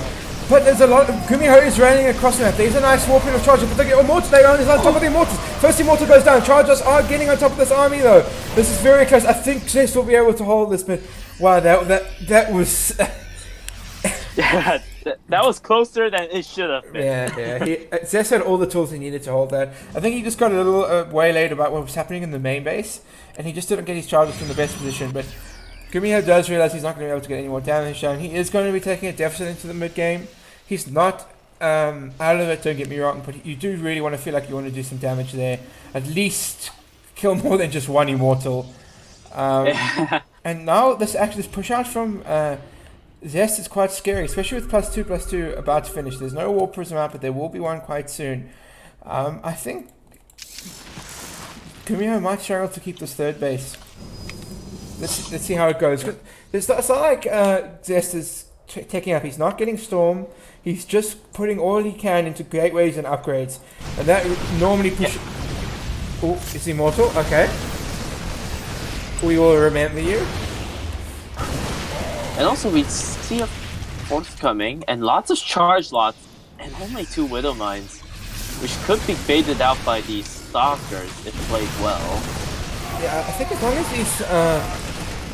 S2: but there's a lot. Gumiho is running across the map. There's a nice warping of Chargers, but they get Immortal. They're on top of the Immortals. First Immortal goes down. Chargers are getting on top of this army though. This is very close. I think Zest will be able to hold this, but wow, that was.
S1: Yeah, that was closer than it should have been.
S2: Yeah. Zest had all the tools he needed to hold that. I think he just got a little waylaid about what was happening in the main base, and he just didn't get his charges from the best position. But Gumiho does realize he's not going to be able to get any more damage done. He is going to be taking a deficit into the mid game. He's not out of it, don't get me wrong, but you do really want to feel like you want to do some damage there. At least kill more than just one Immortal. And now this push out from Zest is quite scary, especially with +2/+2 about to finish. There's no War Prism out, but there will be one quite soon. I think Gumiho might struggle to keep this third base. Let's see how it goes. It's not like Zest is taking up. He's not getting Storm. He's just putting all he can into gateways and upgrades, and that normally push. Oh, it's Immortal. Okay, we will remember you.
S1: And also we see a forthcoming and lots of charge lots and only 2 Widow Mines, which could be faded out by these stalkers if played well.
S2: Yeah, I think as long as these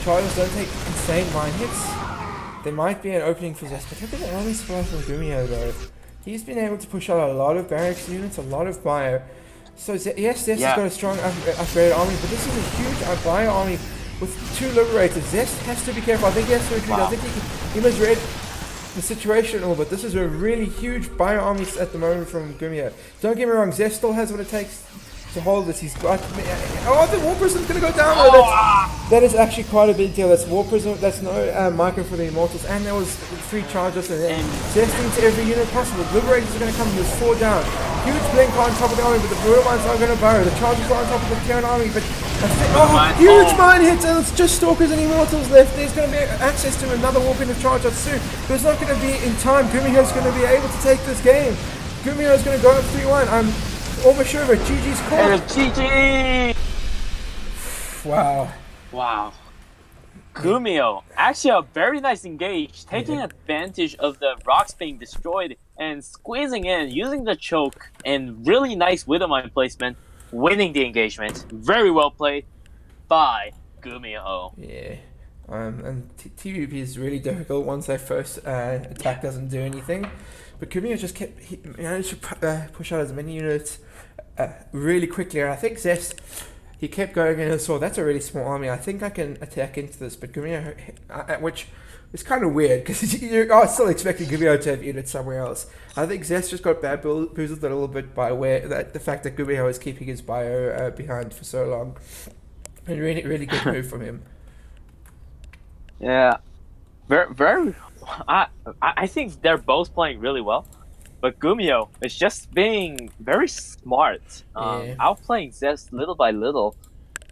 S2: charges don't take insane mine hits, there might be an opening for Zest. But look at the army supply from Gumiho though. He's been able to push out a lot of barracks units, a lot of bio. So yes, Zest has got a strong upgraded army, but this is a huge bio army. With 2 Liberators, Zest has to be careful. I think he has to retreat. I think he must read the situation all, but this is a really huge bio army at the moment from Gumiho. Don't get me wrong, Zest still has what it takes to hold this. He's got. Oh, the War Prism's gonna go down. That is actually quite a big deal. That's War Prism. That's no micro for the Immortals, and there was 3 charges, and Zest needs every unit possible. Liberators are gonna come. There's 4 down. Huge blink on top of the army, but the Brutal Mines are gonna burrow. The charges are on top of the Kieran army, but huge mine hits, and it's just Stalkers and Immortals left. There's gonna be access to another warping of charge soon, but it's not gonna be in time. Gumiho's gonna be able to take this game. Gumiho's gonna go up 3-1. I'm almost sure of it. GG's call.
S1: And GG!
S2: Wow.
S1: Gumiho, actually a very nice engage, taking advantage of the rocks being destroyed and squeezing in, using the choke, and really nice Widow Mine placement, winning the engagement. Very well played by Gumiho.
S2: Yeah. And TVP is really difficult once their first attack doesn't do anything. But Gumiho just managed to push out as many units really quickly. And I think Zest, he kept going and saw that's a really small army. I think I can attack into this. But Gumiho, which is kind of weird because you are still expecting Gumiho to have units somewhere else. I think Zest just got bamboozled a little bit by the fact that Gumiho is keeping his bio behind for so long. And really good move from him.
S1: Yeah, very. I think they're both playing really well, but Gumiho is just being very smart, outplaying Zest little by little,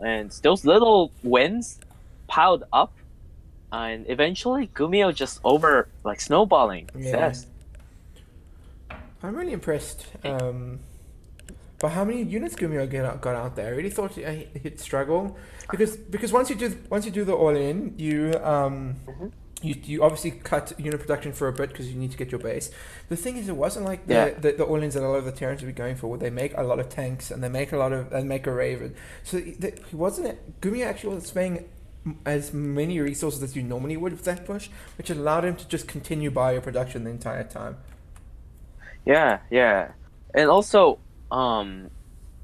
S1: and those little wins piled up, and eventually Gumiho just snowballing Zest.
S2: I'm really impressed But how many units Gumiho got out there? I really thought he'd struggle because once you do the all in,
S1: Hmm.
S2: you obviously cut unit production for a bit because you need to get your base. The thing is, it wasn't like
S1: Yeah.
S2: the all-ins that a lot of the Terrans would be going for, where they make a lot of tanks and they make a Raven. So he wasn't. Gumiho actually was spending as many resources as you normally would with that push, which allowed him to just continue bio production the entire time.
S1: Yeah, yeah. And also, um,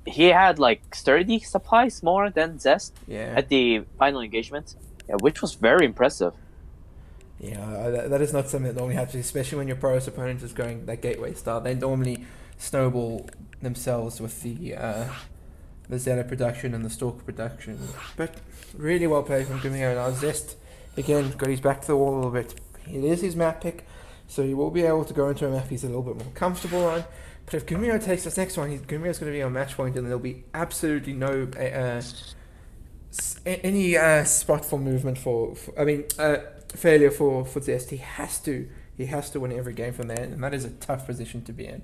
S1: he had like sturdy supplies more than Zest
S2: Yeah.
S1: at the final engagement. Yeah, which was very impressive.
S2: Yeah, that is not something that normally happens, especially when your Protoss opponent is going that gateway style. They normally snowball themselves with the Zeta production and the Stalker production. But really well played from Gumiho. Now Zest, again, got his back to the wall a little bit. It is his map pick, so he will be able to go into a map he's a little bit more comfortable on. But if Gumiho takes this next one, Gumiho's going to be on match point, and there'll be absolutely no any spot for movement failure for Zest. He has to win every game from there, and that is a tough position to be in.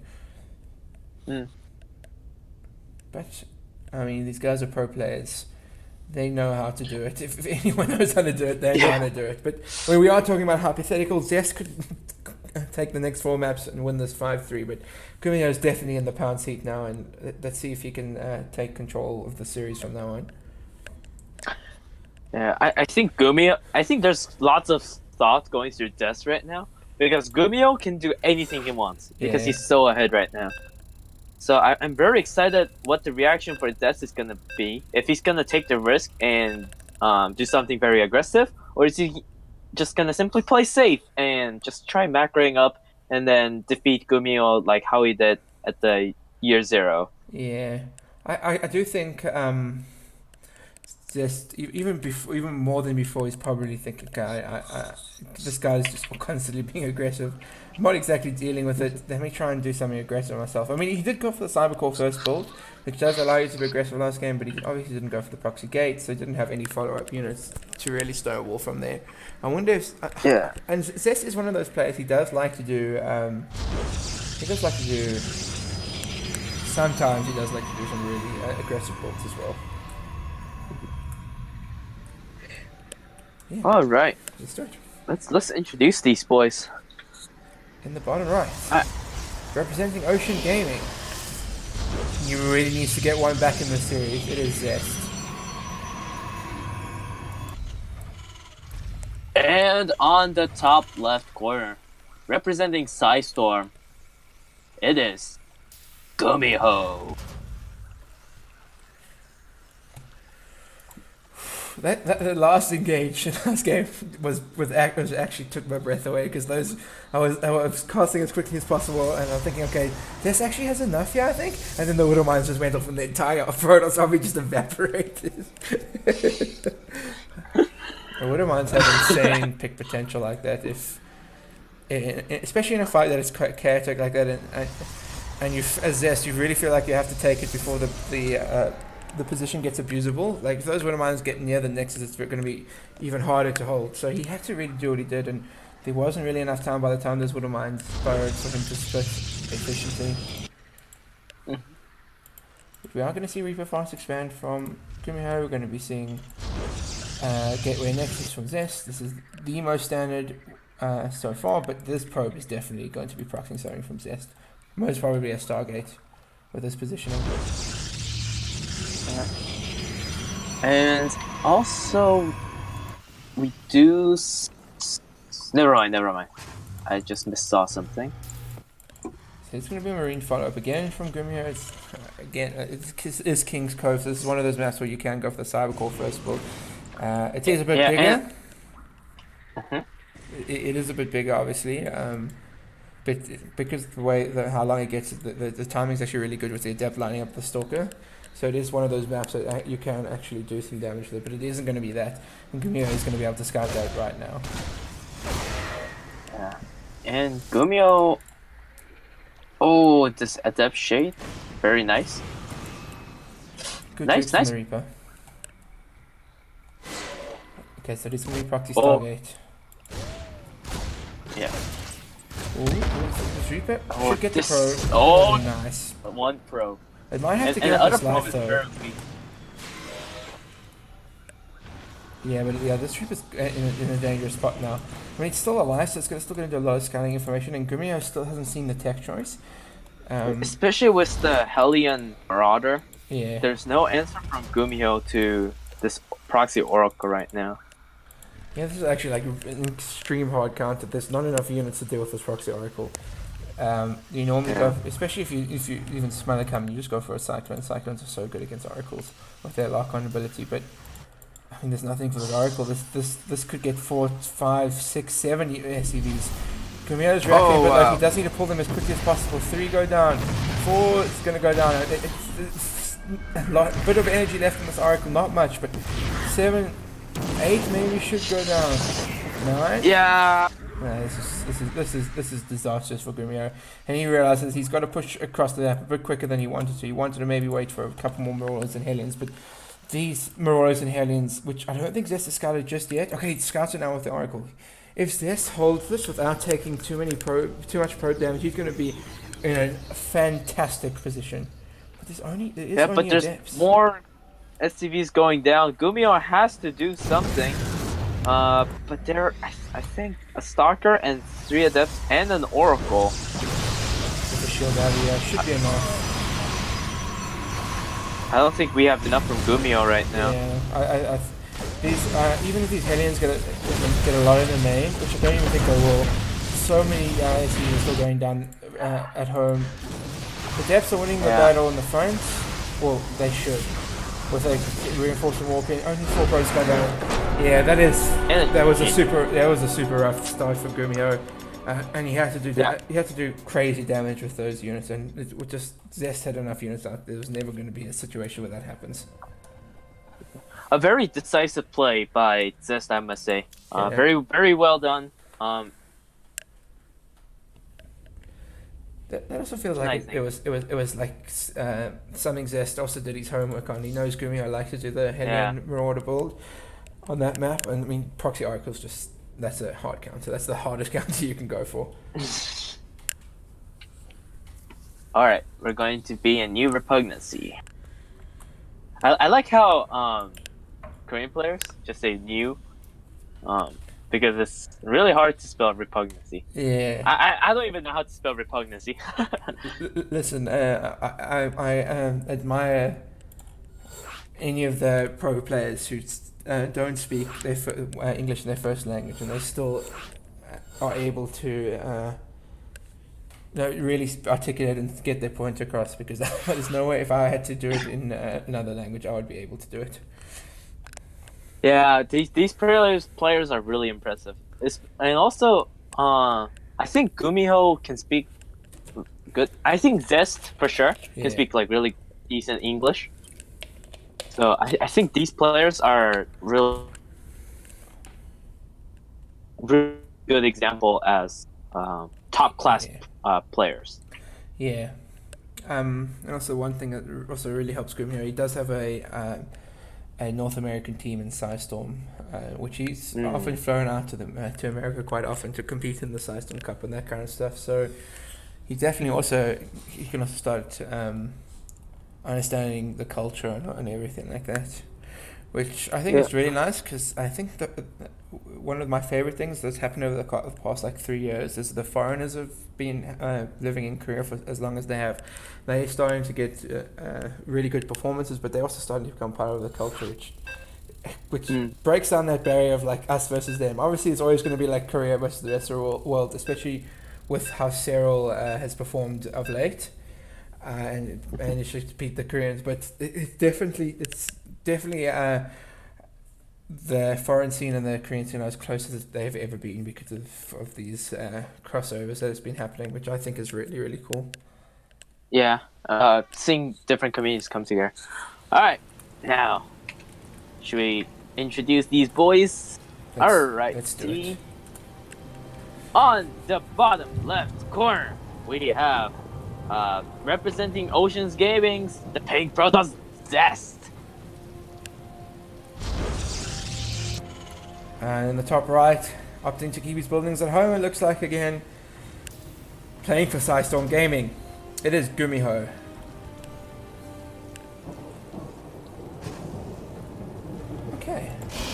S1: Mm.
S2: But I mean, these guys are pro players. They know how to do it. If anyone knows how to do it, they know how to do it. But when we are talking about hypothetical, Zest could take the next 4 maps and win this 5-3. But Gumiho is definitely in the pound seat now, and let's see if he can take control of the series from now on.
S1: Yeah, I think Gumiho. I think there's lots of thought going through Zest right now because Gumiho can do anything he wants because he's so ahead right now. So I'm very excited what the reaction for Zest is gonna be. If he's gonna take the risk and do something very aggressive, or is he just gonna simply play safe and just try macroing up and then defeat Gumiho like how he did at the year 0?
S2: Yeah, I do think just even more than before, he's probably thinking, okay, this guy's just constantly being aggressive. I'm not exactly dealing with it. Let me try and do something aggressive myself. I mean, he did go for the Cybercore first build, which does allow you to be aggressive last game, but he obviously didn't go for the proxy gate, so he didn't have any follow-up units to really stonewall from there. I wonder if...
S1: Yeah.
S2: And Zest is one of those players, he does like to do... Sometimes he does like to do some really aggressive builds as well. Yeah.
S1: All right,
S2: Let's start.
S1: let's introduce these boys.
S2: In the bottom right, representing Ocean Gaming. You really need to get one back in the series. It is Zest.
S1: And on the top left corner, representing Storm, it is Gumiho.
S2: That last engage in last game was actually took my breath away because I was casting as quickly as possible and I'm thinking, okay, this actually has enough here, I think, and then the Widow Mines just went off and the entire Protoss army just evaporated. The Widow Mines have insane pick potential like that, especially in a fight that is chaotic like that, and you as Zest, you really feel like you have to take it before the position gets abusable. Like if those Widow Mines get near the Nexus, it's going to be even harder to hold. So he had to really do what he did, and there wasn't really enough time by the time those Widow Mines burrowed for him to split efficiently.
S1: Mm-hmm.
S2: But we are going to see Reaper Fast expand from Gumiho. We're going to be seeing Gateway Nexus from Zest. This is the most standard so far, but this probe is definitely going to be proxying something from Zest. Most probably a Stargate with this positioning.
S1: And also, we do... Never mind. I just missaw something.
S2: So it's going to be a Marine follow-up again from Gumiho. It's King's Cove. So this is one of those maps where you can go for the Cybercore first build. It is a bit bigger. It is a bit bigger, obviously. But because how long it gets, the timing's actually really good with the Adept lining up the Stalker. So it is one of those maps that you can actually do some damage with it, but it isn't going to be that. And Gumiho is going to be able to scout that right now.
S1: Yeah. And Gumiho... Oh, this Adept Shade. Very nice.
S2: Good
S1: nice.
S2: The Reaper. Okay, so this is going to be proxy Stargate.
S1: Yeah.
S2: Ooh, this Reaper should get the pro.
S1: Oh,
S2: nice.
S1: One pro.
S2: It might have to
S1: And
S2: get
S1: the
S2: up
S1: other
S2: this life
S1: probe is
S2: though.
S1: very weak.
S2: Yeah, but yeah, this troop is in a dangerous spot now. I mean, it's still alive, so it's still going to do a lot of scanning information, and Gumiho still hasn't seen the tech choice.
S1: Especially with the Hellion Marauder.
S2: Yeah.
S1: There's no answer from Gumiho to this proxy Oracle right now.
S2: Yeah, this is actually like an extreme hard counter. There's not enough units to deal with this proxy oracle. You normally go, especially if you even smell it coming, you just go for a cyclone. Cyclones are so good against oracles with their lock-on ability. But I mean, there's nothing for the oracle. This could get 4, 5, 6, 7 SCVs. Gumiho's reacting, but like, he does need to pull them as quickly as possible. 3 go down, 4 is going to go down. It's a bit of energy left in this oracle, not much, but 7, 8 maybe should go down. 9.
S1: Yeah.
S2: No, this is disastrous for Gumiho, and he realizes he's got to push across the map a bit quicker than he wanted to. He wanted to maybe wait for a couple more Marauders and Hellions, but these Marauders and Hellions, which I don't think Zest has scouted just yet. Okay, he's scouted now with the Oracle. If Zest holds this without taking too much probe damage, he's going to be in a fantastic position. But
S1: there's more SCVs going down. Gumiho has to do something. But there, I think a Stalker and 3 Adepts and an Oracle.
S2: With a shield area should be enough.
S1: I don't think we have enough from Gumiho right now.
S2: Yeah, even if these Hellions get a lot in the main, which I don't even think they will, so many SCVs are still going down at home. The Adepts are winning the battle in the front. Well, they should. With a reinforcement warping, only 4 probes go down. Yeah, that was a super rough start for Gumiho, and he had to do he had to do crazy damage with those units, and it just Zest had enough units out. There was never going to be a situation where that happens.
S1: A very decisive play by Zest, I must say. Very, very well done.
S2: That also feels like it was like something Zest also did his homework on. He knows Gumiho likes to do the Hellion Marauder build on that map, and I mean Proxy Oracle's that's a hard counter. That's the hardest counter you can go for.
S1: Alright, we're going to be a new repugnancy. I like how Korean players just say new, because it's really hard to spell repugnancy.
S2: Yeah.
S1: I don't even know how to spell repugnancy.
S2: Listen, I admire any of the pro players who don't speak English in their first language, and they still are able to really articulate and get their point across, because there's no way if I had to do it in another language I would be able to do it.
S1: Yeah, these players are really impressive. And also, I think Gumiho can speak good. I think Zest, for sure, can speak like really decent English. So I think these players are really good example as top class players.
S2: Yeah. And also one thing that also really helps Gumiho, he does have a North American team in Psystorm, which he's often flown out to to America quite often to compete in the Psystorm Cup and that kind of stuff. So he definitely he can also start understanding the culture and everything like that, which I think is really nice, because I think that one of my favorite things that's happened over the past like 3 years is the foreigners have been living in Korea for as long as they have. They're starting to get really good performances, but they're also starting to become part of the culture, which breaks down that barrier of like us versus them. Obviously, it's always going to be like Korea versus the rest of the world, especially with how Cyril has performed of late, and he should beat the Koreans. But it's definitely the foreign scene and the Korean scene are as close as they've ever been because of these crossovers that has been happening, which I think is really, really cool.
S1: Yeah, seeing different communities come together. Alright, now, should we introduce these boys? Alright,
S2: let's do it.
S1: On the bottom left corner, we have, representing Oceans Gaming's the Pink Protoss Zest.
S2: And in the top right, opting to keep his buildings at home, it looks like again, playing for Psystorm Gaming. It is Gumiho.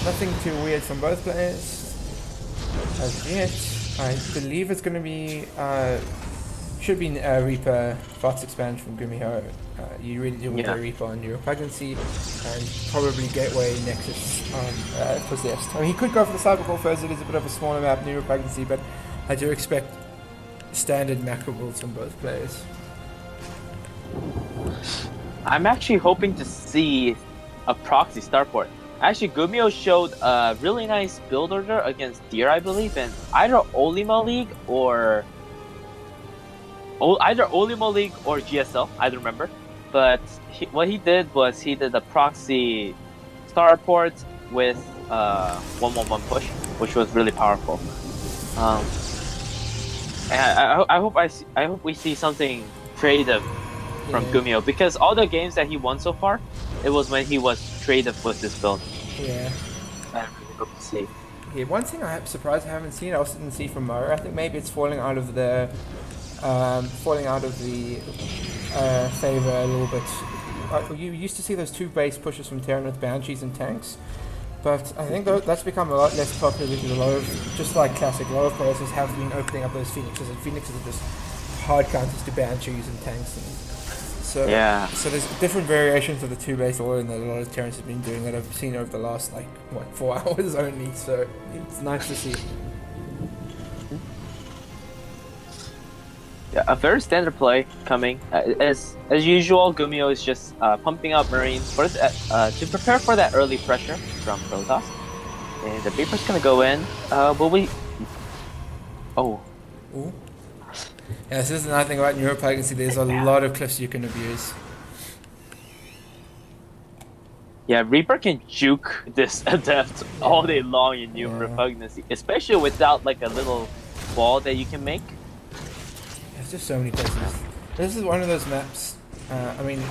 S2: Nothing too weird from both players. As yet, I believe it's going to be should be Reaper fast expand from Gumiho. You really do want to Reaper on your Repugnancy, and probably Gateway Nexus for Zest. I mean, he could go for the Cybercore first. It is a bit of a smaller map, new Repugnancy, but I do expect standard macro builds from both players.
S1: I'm actually hoping to see a proxy starport. Actually, Gumiho showed a really nice build order against Deer, I believe, in either Olima League or GSL. I don't remember. But what he did was he did a proxy starport with 1-1-1 push, which was really powerful. And I hope we see something creative from Gumiho, because all the games that he won so far, it was when he was creative with this build.
S2: Yeah.
S1: I really hope to see.
S2: Yeah, one thing I'm surprised I haven't seen, I also didn't see from Mo. I think maybe it's falling out of the favor a little bit. You used to see those two base pushes from Terran with Banshees and tanks, but I think that's become a lot less popular because a lot of, just like classic, a lot of players have been opening up those Phoenixes, and Phoenixes are just hard counters to Banshees and tanks. So there's different variations of the two base order that a lot of Terrans have been doing that I've seen over the last 4 hours only. So it's nice to see.
S1: Yeah, a very standard play coming. As usual, Gumiho is just pumping up Marines for to prepare for that early pressure from Protoss. And the Reaper's gonna go in. Will we? Oh.
S2: Ooh. Yeah, this is another thing about Neuropagancy. There's a lot of cliffs you can abuse.
S1: Yeah, Reaper can juke this Adept all day long in New Repugnancy, especially without a little wall that you can make.
S2: There's just so many places. This is one of those maps. I mean,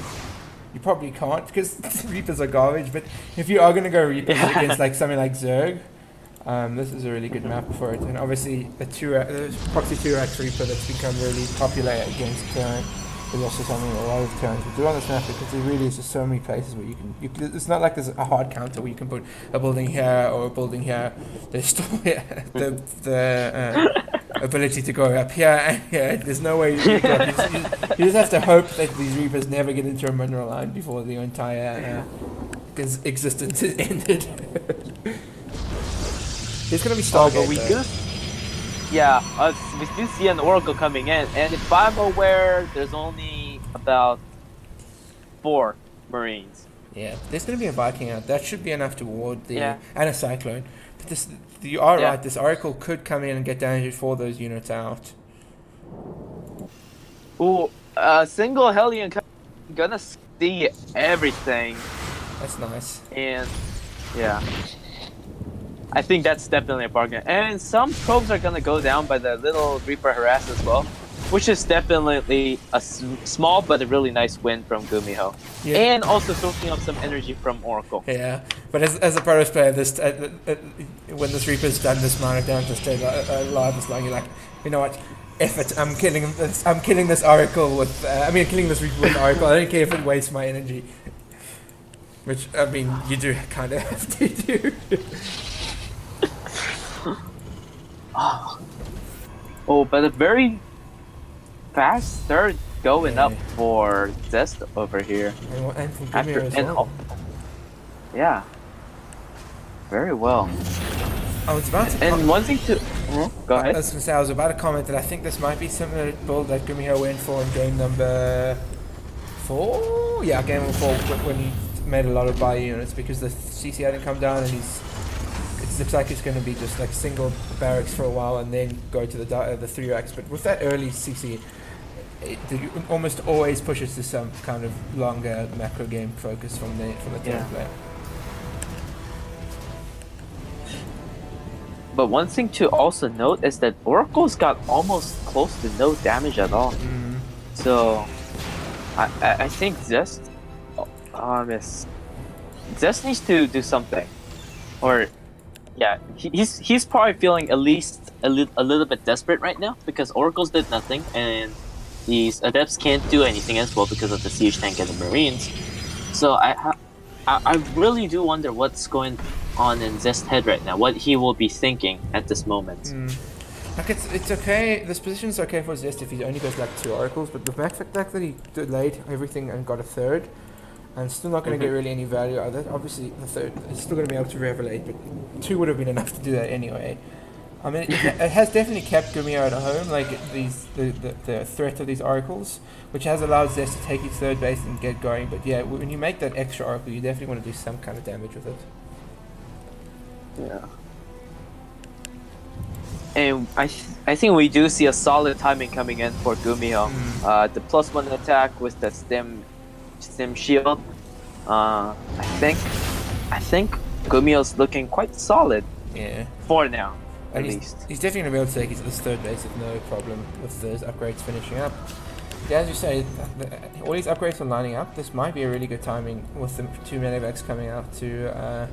S2: you probably can't because Reapers are garbage, but if you are going to go Reapers against something like Zerg, this is a really good map for it. And obviously the proxy 2x Reaper that's become really popular against Terran is also something a lot of Terrans will do on this map, because there really is just so many places where you can it's not like there's a hard counter where you can put a building here or a building here. There's still the ability to go up here and here. There's no way you can go up. You just have to hope that these Reapers never get into a mineral line before the entire existence is ended. There's gonna be Stargate.
S1: We do see an Oracle coming in, and if I'm aware, there's only about 4 Marines.
S2: Yeah, there's gonna be a Viking out. That should be enough to ward and a Cyclone. But you are right. This Oracle could come in and get damage for those units out.
S1: Ooh, single Hellion gonna see everything.
S2: That's nice.
S1: And I think that's definitely a bargain. And some probes are gonna go down by the little Reaper harass as well, which is definitely a small but a really nice win from Gumiho. Yeah. And also soaking up some energy from Oracle.
S2: Yeah, but as a Protoss player, when this Reaper's done this amount of damage to stay alive this long, you're like, you know what? If it, I'm killing this Oracle with. Killing this Reaper with Oracle. I don't care if it wastes my energy. Which you do kind of have to do.
S1: Oh, but a very fast third going up for Zest over here.
S2: And from Gumiho as well.
S1: Yeah. Very well.
S2: I was about to
S1: one thing to... Go ahead.
S2: I was going to say, I was about to comment that I think this might be similar to the build that Gumiho went for in game number 4? Yeah, game number 4, when he made a lot of buy units, because the CC hadn't come down, and it looks like it's going to be just single barracks for a while and then go to the 3x. But with that early CC, it almost always pushes to some kind of longer macro game focus from the Terran player.
S1: But one thing to also note is that Oracle's got almost close to no damage at all. So I think Zest Zest needs to do something, or he's probably feeling at least a little bit desperate right now, because Oracles did nothing and these Adepts can't do anything as well because of the siege tank and the Marines. So I really do wonder what's going on in Zest's head right now? What he will be thinking at this moment?
S2: Like it's okay. This position's okay for Zest if he only goes like 2 oracles, but the fact that he delayed everything and got a third, and still not going to get really any value out of it. Obviously, the third is still going to be able to revelate, but 2 would have been enough to do that anyway. I mean, it has definitely kept Gumiho at home, like the threat of these oracles, which has allowed Zest to take his third base and get going. But yeah, when you make that extra oracle, you definitely want to do some kind of damage with it.
S1: Yeah. And I think we do see a solid timing coming in for Gumiho. The +1 attack with the stim shield. I think Gumiho's looking quite solid.
S2: Yeah.
S1: For now,
S2: at
S1: least.
S2: He's definitely going to be able to take this third base with no problem with those upgrades finishing up. Yeah, as you say, all these upgrades are lining up. This might be a really good timing with the 2 medevacs coming out to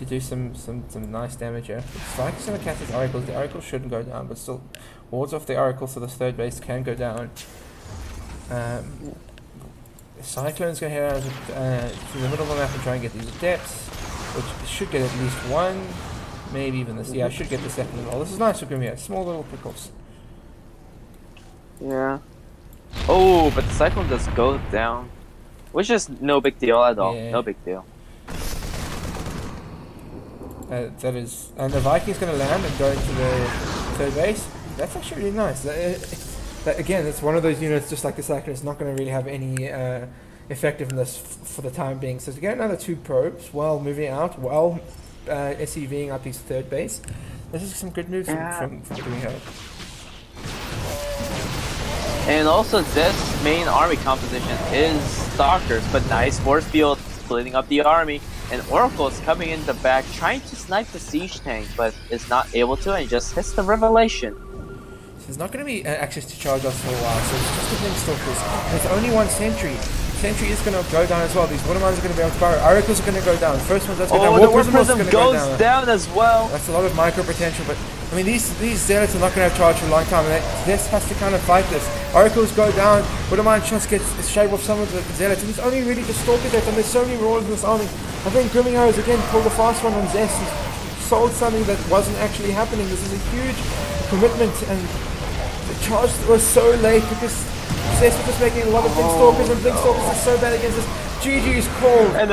S2: do some nice damage here. It's like going to catch his oracles. The oracles shouldn't go down, but still wards off the oracle so this third base can go down. Cyclone's going to head out to the middle of the map and try and get these depths, which should get at least 1, maybe even this. Yeah, I should get the second as well. This is nice for Gumiho. Small little pickles.
S1: Yeah. Oh, but the Cyclone does go down, which is no big deal at all.
S2: Yeah.
S1: No big deal.
S2: That is, and the Viking's going to land and go into the third base. That's actually really nice. That, again, it's one of those units, just like the Cyclone, it's not going to really have any effectiveness for the time being. So to get another 2 probes while moving out, while SEVing up his third base, this is some good moves from Gumiho.
S1: And also, Zest's main army composition is Stalkers, but nice force field splitting up the army. And Oracle is coming in the back, trying to snipe the siege tank, but is not able to, and just hits the revelation.
S2: So there's not going to be access to charge offs for a while, so it's just the Blink Stalkers. There's only 1 sentry. Sentry is going to go down as well. These Watermines are going to be able to fire. Oracles are going to go down. First one's going down.
S1: The War Prism goes down as well.
S2: That's a lot of micro potential, but I mean, these Zealots are not going to have charge for a long time, and Zest has to kind of fight this. Oracles go down. Watermine shots get shave off some of the Zealots, and there's only really the Stalkers left, and there's so many Marauders in this army. I think Gumiho has again pulled a fast one on Zest. He's sold something that wasn't actually happening. This is a huge commitment, and the charge was so late because Zest was just making a lot of Blink Stalkers, and Blink Stalkers are so bad against this. GG's called.
S1: And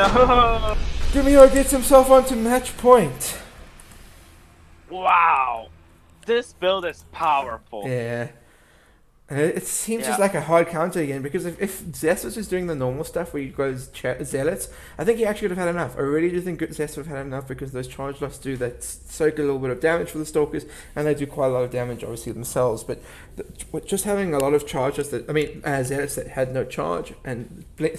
S2: Gumiho gets himself onto match point.
S1: Wow, this build is powerful.
S2: Yeah. It seems just like a hard counter again, because if Zest was just doing the normal stuff where he goes Zealots, I think he actually would have had enough. I really do think Zest would have had enough, because those charge loss do that soak a little bit of damage for the Stalkers, and they do quite a lot of damage obviously themselves, but just having a lot of charges Zealots that had no charge, and Blink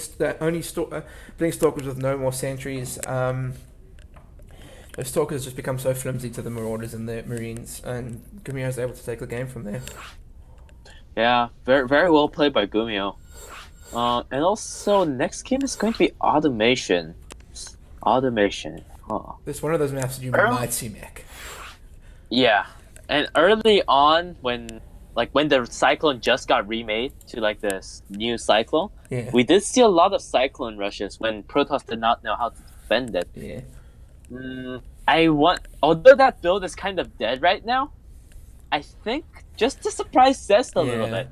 S2: Stalkers with no more sentries, those Stalkers just become so flimsy to the Marauders and the Marines, and Gumiho is able to take the game from there.
S1: Yeah, very very well played by Gumiho. And also, next game is going to be Automation. Automation. Huh.
S2: It's one of those maps that you might see mech.
S1: Yeah, and early on, when the Cyclone just got remade to like this new Cyclone, we did see a lot of Cyclone rushes when Protoss did not know how to defend it.
S2: Yeah.
S1: Although that build is kind of dead right now, I think just to surprise Zest a little bit,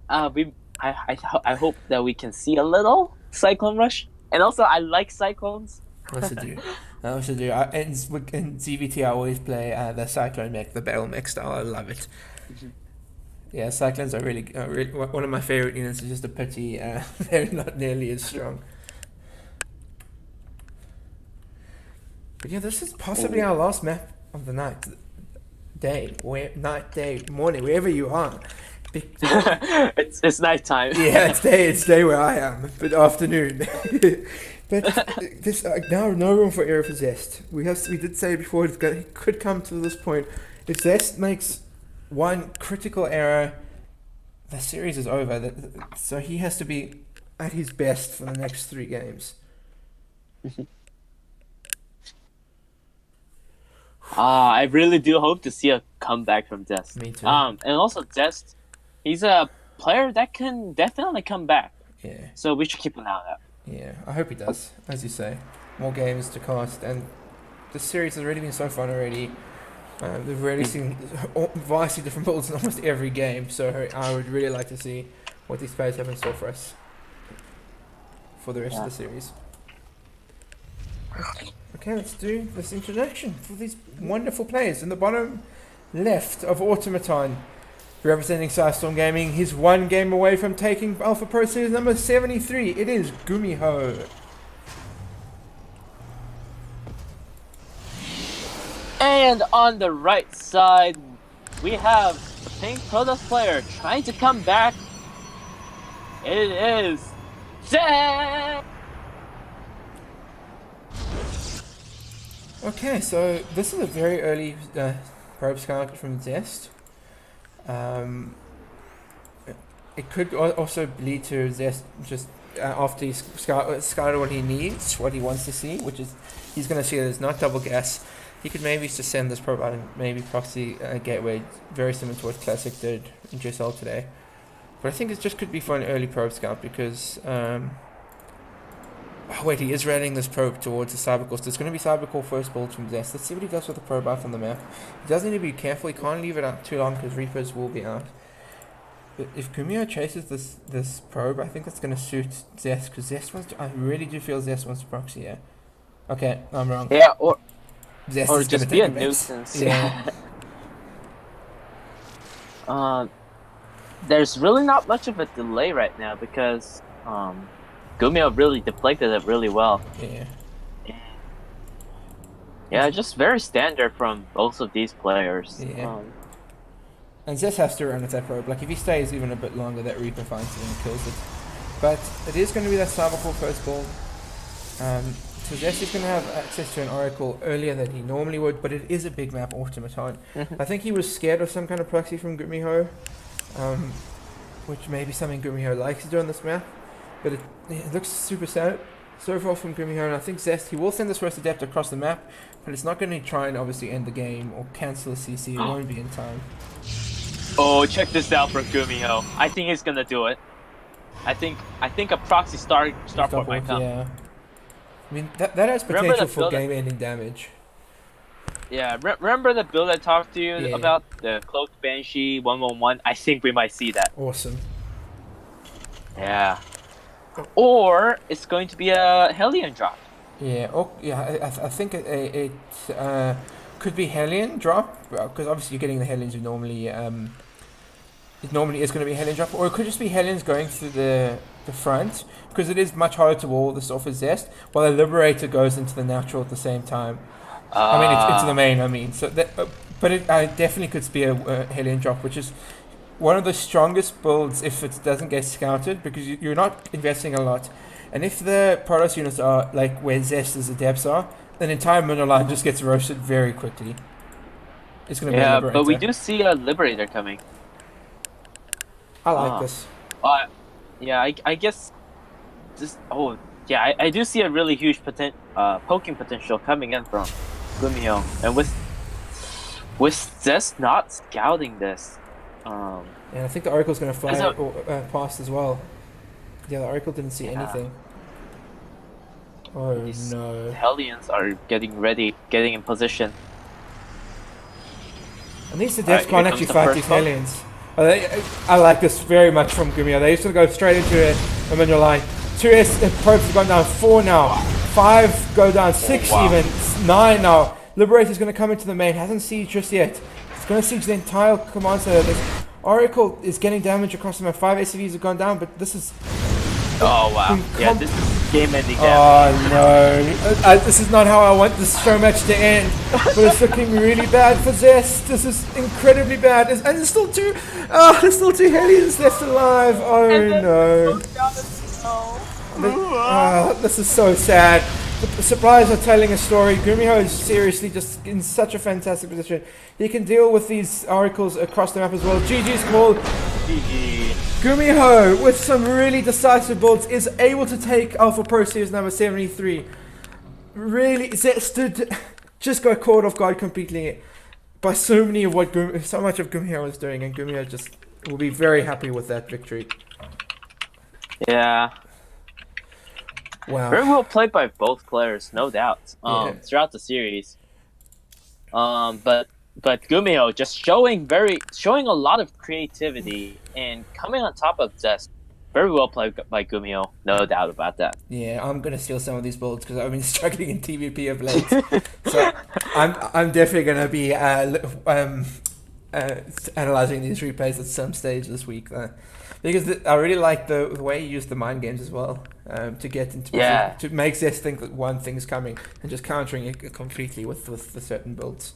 S1: I hope that we can see a little Cyclone rush. And also, I like Cyclones.
S2: I also do. In ZVT, I always play the Cyclone mech, the Battle mech style. I love it. Yeah, Cyclones are really one of my favorite units. It's just a pity they're not nearly as strong. But yeah, this is possibly our last map of the night. Day, morning, wherever you are.
S1: It's nighttime.
S2: Yeah, it's day where I am, but afternoon. But this now no room for error for Zest. We did say before it could come to this point. If Zest makes one critical error, the series is over. So he has to be at his best for the next 3 games.
S1: I really do hope to see a comeback from Zest.
S2: Me too.
S1: And also Zest, he's a player that can definitely come back.
S2: Yeah.
S1: So we should keep an eye on that.
S2: Yeah, I hope he does, as you say. more games to cast, and this series has already been so fun already. We've already seen vastly different builds in almost every game, so I would really like to see what these players have in store for us for the rest of the series. Okay, let's do this introduction for these wonderful players. In the bottom left of Automaton, representing Psystorm Gaming, he's one game away from taking Alpha Pro Series number 73. It is Gumiho.
S1: And on the right side, we have the pink Protoss player trying to come back. It is Zest!
S2: Okay, so this is a very early probe scout from Zest. It could also lead to Zest just after he's scouted what he needs, what he wants to see, which is he's going to see that it's not double gas. He could maybe just send this probe out and maybe proxy a gateway, very similar to what Classic did in GSL today. But I think it just could be for an early probe scout because... oh wait, he is rallying this probe towards the Cybercore. So it's going to be Cybercore first build from Zest. Let's see what he does with the probe out on the map. He does need to be careful. He can't leave it out too long because Reapers will be out. But if Gumiho chases this probe, I think that's going to suit Zest because Zest wants to... I really do feel Zest wants to proxy here. Okay, I'm wrong.
S1: Yeah, or
S2: Zest
S1: or
S2: is
S1: just be a nuisance.
S2: Yeah.
S1: There's really not much of a delay right now because Gumiho really deflected it really well.
S2: Yeah.
S1: Yeah, just very standard from both of these players.
S2: Yeah. And Zest has to run with that probe. Like if he stays even a bit longer, that Reaper finds it and kills it. But it is going to be that Cybercore first build. So Zest is going to have access to an Oracle earlier than he normally would, but it is a big map Automaton. I think he was scared of some kind of proxy from Gumiho, which may be something Gumiho likes to do on this map. But it looks super sad so far from Gumiho, and I think Zest, he will send this first adept across the map, but it's not going to try and obviously end the game or cancel a CC. It won't be in time.
S1: Oh, check this out for Gumiho. I think he's gonna do it. I think a proxy starport might come.
S2: Yeah. I mean that has potential for game-ending damage.
S1: Yeah, remember the build I talked to you about, the Cloaked Banshee 111? I think we might see that.
S2: Awesome.
S1: Yeah. Or it's going to be a Hellion drop.
S2: Yeah. Oh, yeah. I think it could be Hellion drop because obviously you're getting the Hellions who normally it normally is going to be a Hellion drop, or it could just be Hellions going through the front because it is much harder to wall this off as Zest, while the Liberator goes into the natural at the same time. I mean, it's into the main. I mean, so that, but it definitely could be a Hellion drop, which is one of the strongest builds if it doesn't get scouted because you're not investing a lot, and if the Protoss units are like where Zest's adepts are, then entire middle line just gets roasted very quickly. It's going to be a Liberator.
S1: But we do see a Liberator coming.
S2: I like this.
S1: Yeah, I guess this. Oh, yeah, I do see a really huge poking potential coming in from Gumiho, and with Zest not scouting this.
S2: And I think the Oracle's going to fly past as well. Yeah, the Oracle didn't see anything. Oh
S1: These
S2: no!
S1: Hellions are getting ready, getting in position.
S2: And these adepts can't actually fight these Hellions. I like this very much from Gumiho. They used to go straight into a middle line. 2 probes have gone down, 4 now, 5 go down, 6 even, 9 now. Liberator's going to come into the main, hasn't sieged just yet. It's going to siege the entire command center. This Oracle is getting damage across the map. 5 SCVs have gone down, but this is...
S1: Oh wow, yeah, this is game-ending damage.
S2: Oh no, this is not how I want this show match to end, but it's looking really bad for Zest. This is incredibly bad, and there's still two Hellions left alive. Oh no. This is so sad. The suppliers are telling a story. Gumiho is seriously just in such a fantastic position. He can deal with these Oracles across the map as well. GG's call.
S1: GG.
S2: Gumiho, with some really decisive builds, is able to take Alpha Pro Series number 73. Really, Zest just got caught off guard completely by so much of Gumiho was doing, and Gumiho just will be very happy with that victory.
S1: Yeah.
S2: Wow.
S1: Very well played by both players, no doubt.
S2: Yeah.
S1: Throughout the series. But Gumiho just showing a lot of creativity and coming on top of Zest. Very well played by Gumiho, no doubt about that.
S2: Yeah, I'm gonna steal some of these builds because I've been struggling in TVP of late. So I'm definitely gonna be analyzing these replays at some stage this week. Because I really like the way you use the mind games as well, to get into
S1: Yeah.
S2: to make Zest think that one thing's coming and just countering it completely with the certain builds.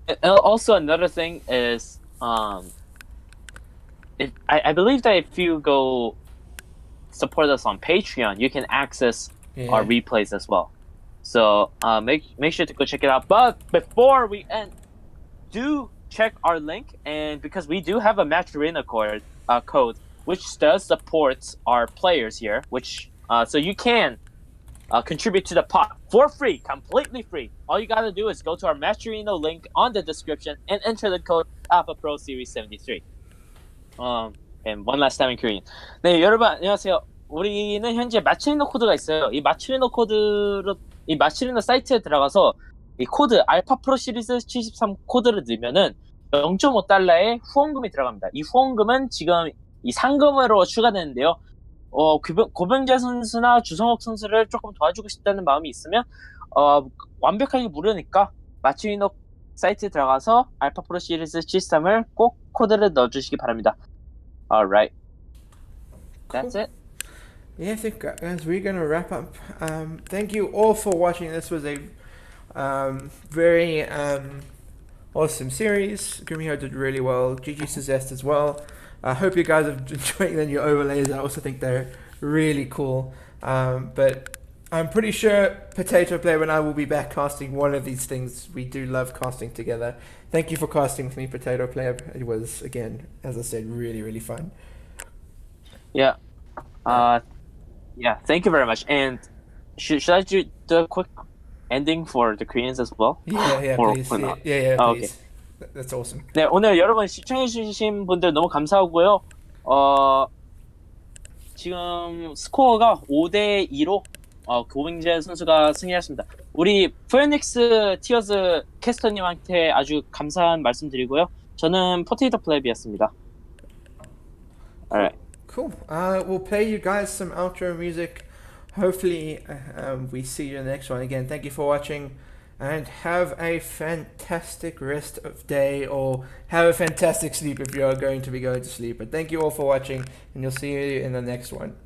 S1: And also another thing is if I believe that if you go support us on Patreon, you can access our
S2: Yeah.
S1: replays as well. So make sure to go check it out. But before we end, do check our link, and because we do have a match arena code which does support our players here, which so you can contribute to the pot for free, completely free. All you gotta do is go to our match arena link on the description and enter the code Alpha Pro Series 73. And one last time in Korean. 네, 여러분 안녕하세요. 우리는 현재 마츠리노 코드가 있어요. 이 마츠리노 사이트에 들어가서 이 코드 알파 프로 시리즈 73 코드를 넣으면은 0.5달러의 후원금이 들어갑니다. 이 후원금은 지금 이 상금으로 추가되는데요. 고병재 선수나 주성욱 선수를 조금 도와주고 싶다는 마음이 있으면 완벽하게 무료니까 마츠리노 사이트에 들어가서 알파 프로 시리즈 73을 꼭 코드를 넣어주시기 바랍니다. Alright. That's it.
S2: Yeah, I think guys, we're gonna wrap up. Thank you all for watching. This was a very awesome series. Gumiho did really well. GG to Zest as well. I hope you guys are enjoying the new overlays. I also think they're really cool. But I'm pretty sure Potato Player and I will be back casting one of these things. We do love casting together. Thank you for casting with me, Potato Player. It was, again, as I said, really, really fun.
S1: Yeah. Yeah, thank you very much. And should I do a quick ending for the Koreans as well?
S2: Yeah,
S1: Or
S2: please.
S1: not?
S2: Yeah,
S1: Oh,
S2: please. That's awesome.
S1: 네, 오늘 여러분 시청해주신 분들 너무 감사하고요. 지금 스코어가 5대2로 고빙재 선수가 승리했습니다. 우리 포에닉스 티어즈 캐스터님한테 아주 감사한 말씀드리고요. 저는 포테이토 플랩이었습니다. Alright.
S2: Cool. We'll play you guys some outro music. Hopefully, we see you in the next one. Again, thank you for watching, and have a fantastic rest of day, or have a fantastic sleep if you are going to be going to sleep. But thank you all for watching, and you'll see you in the next one.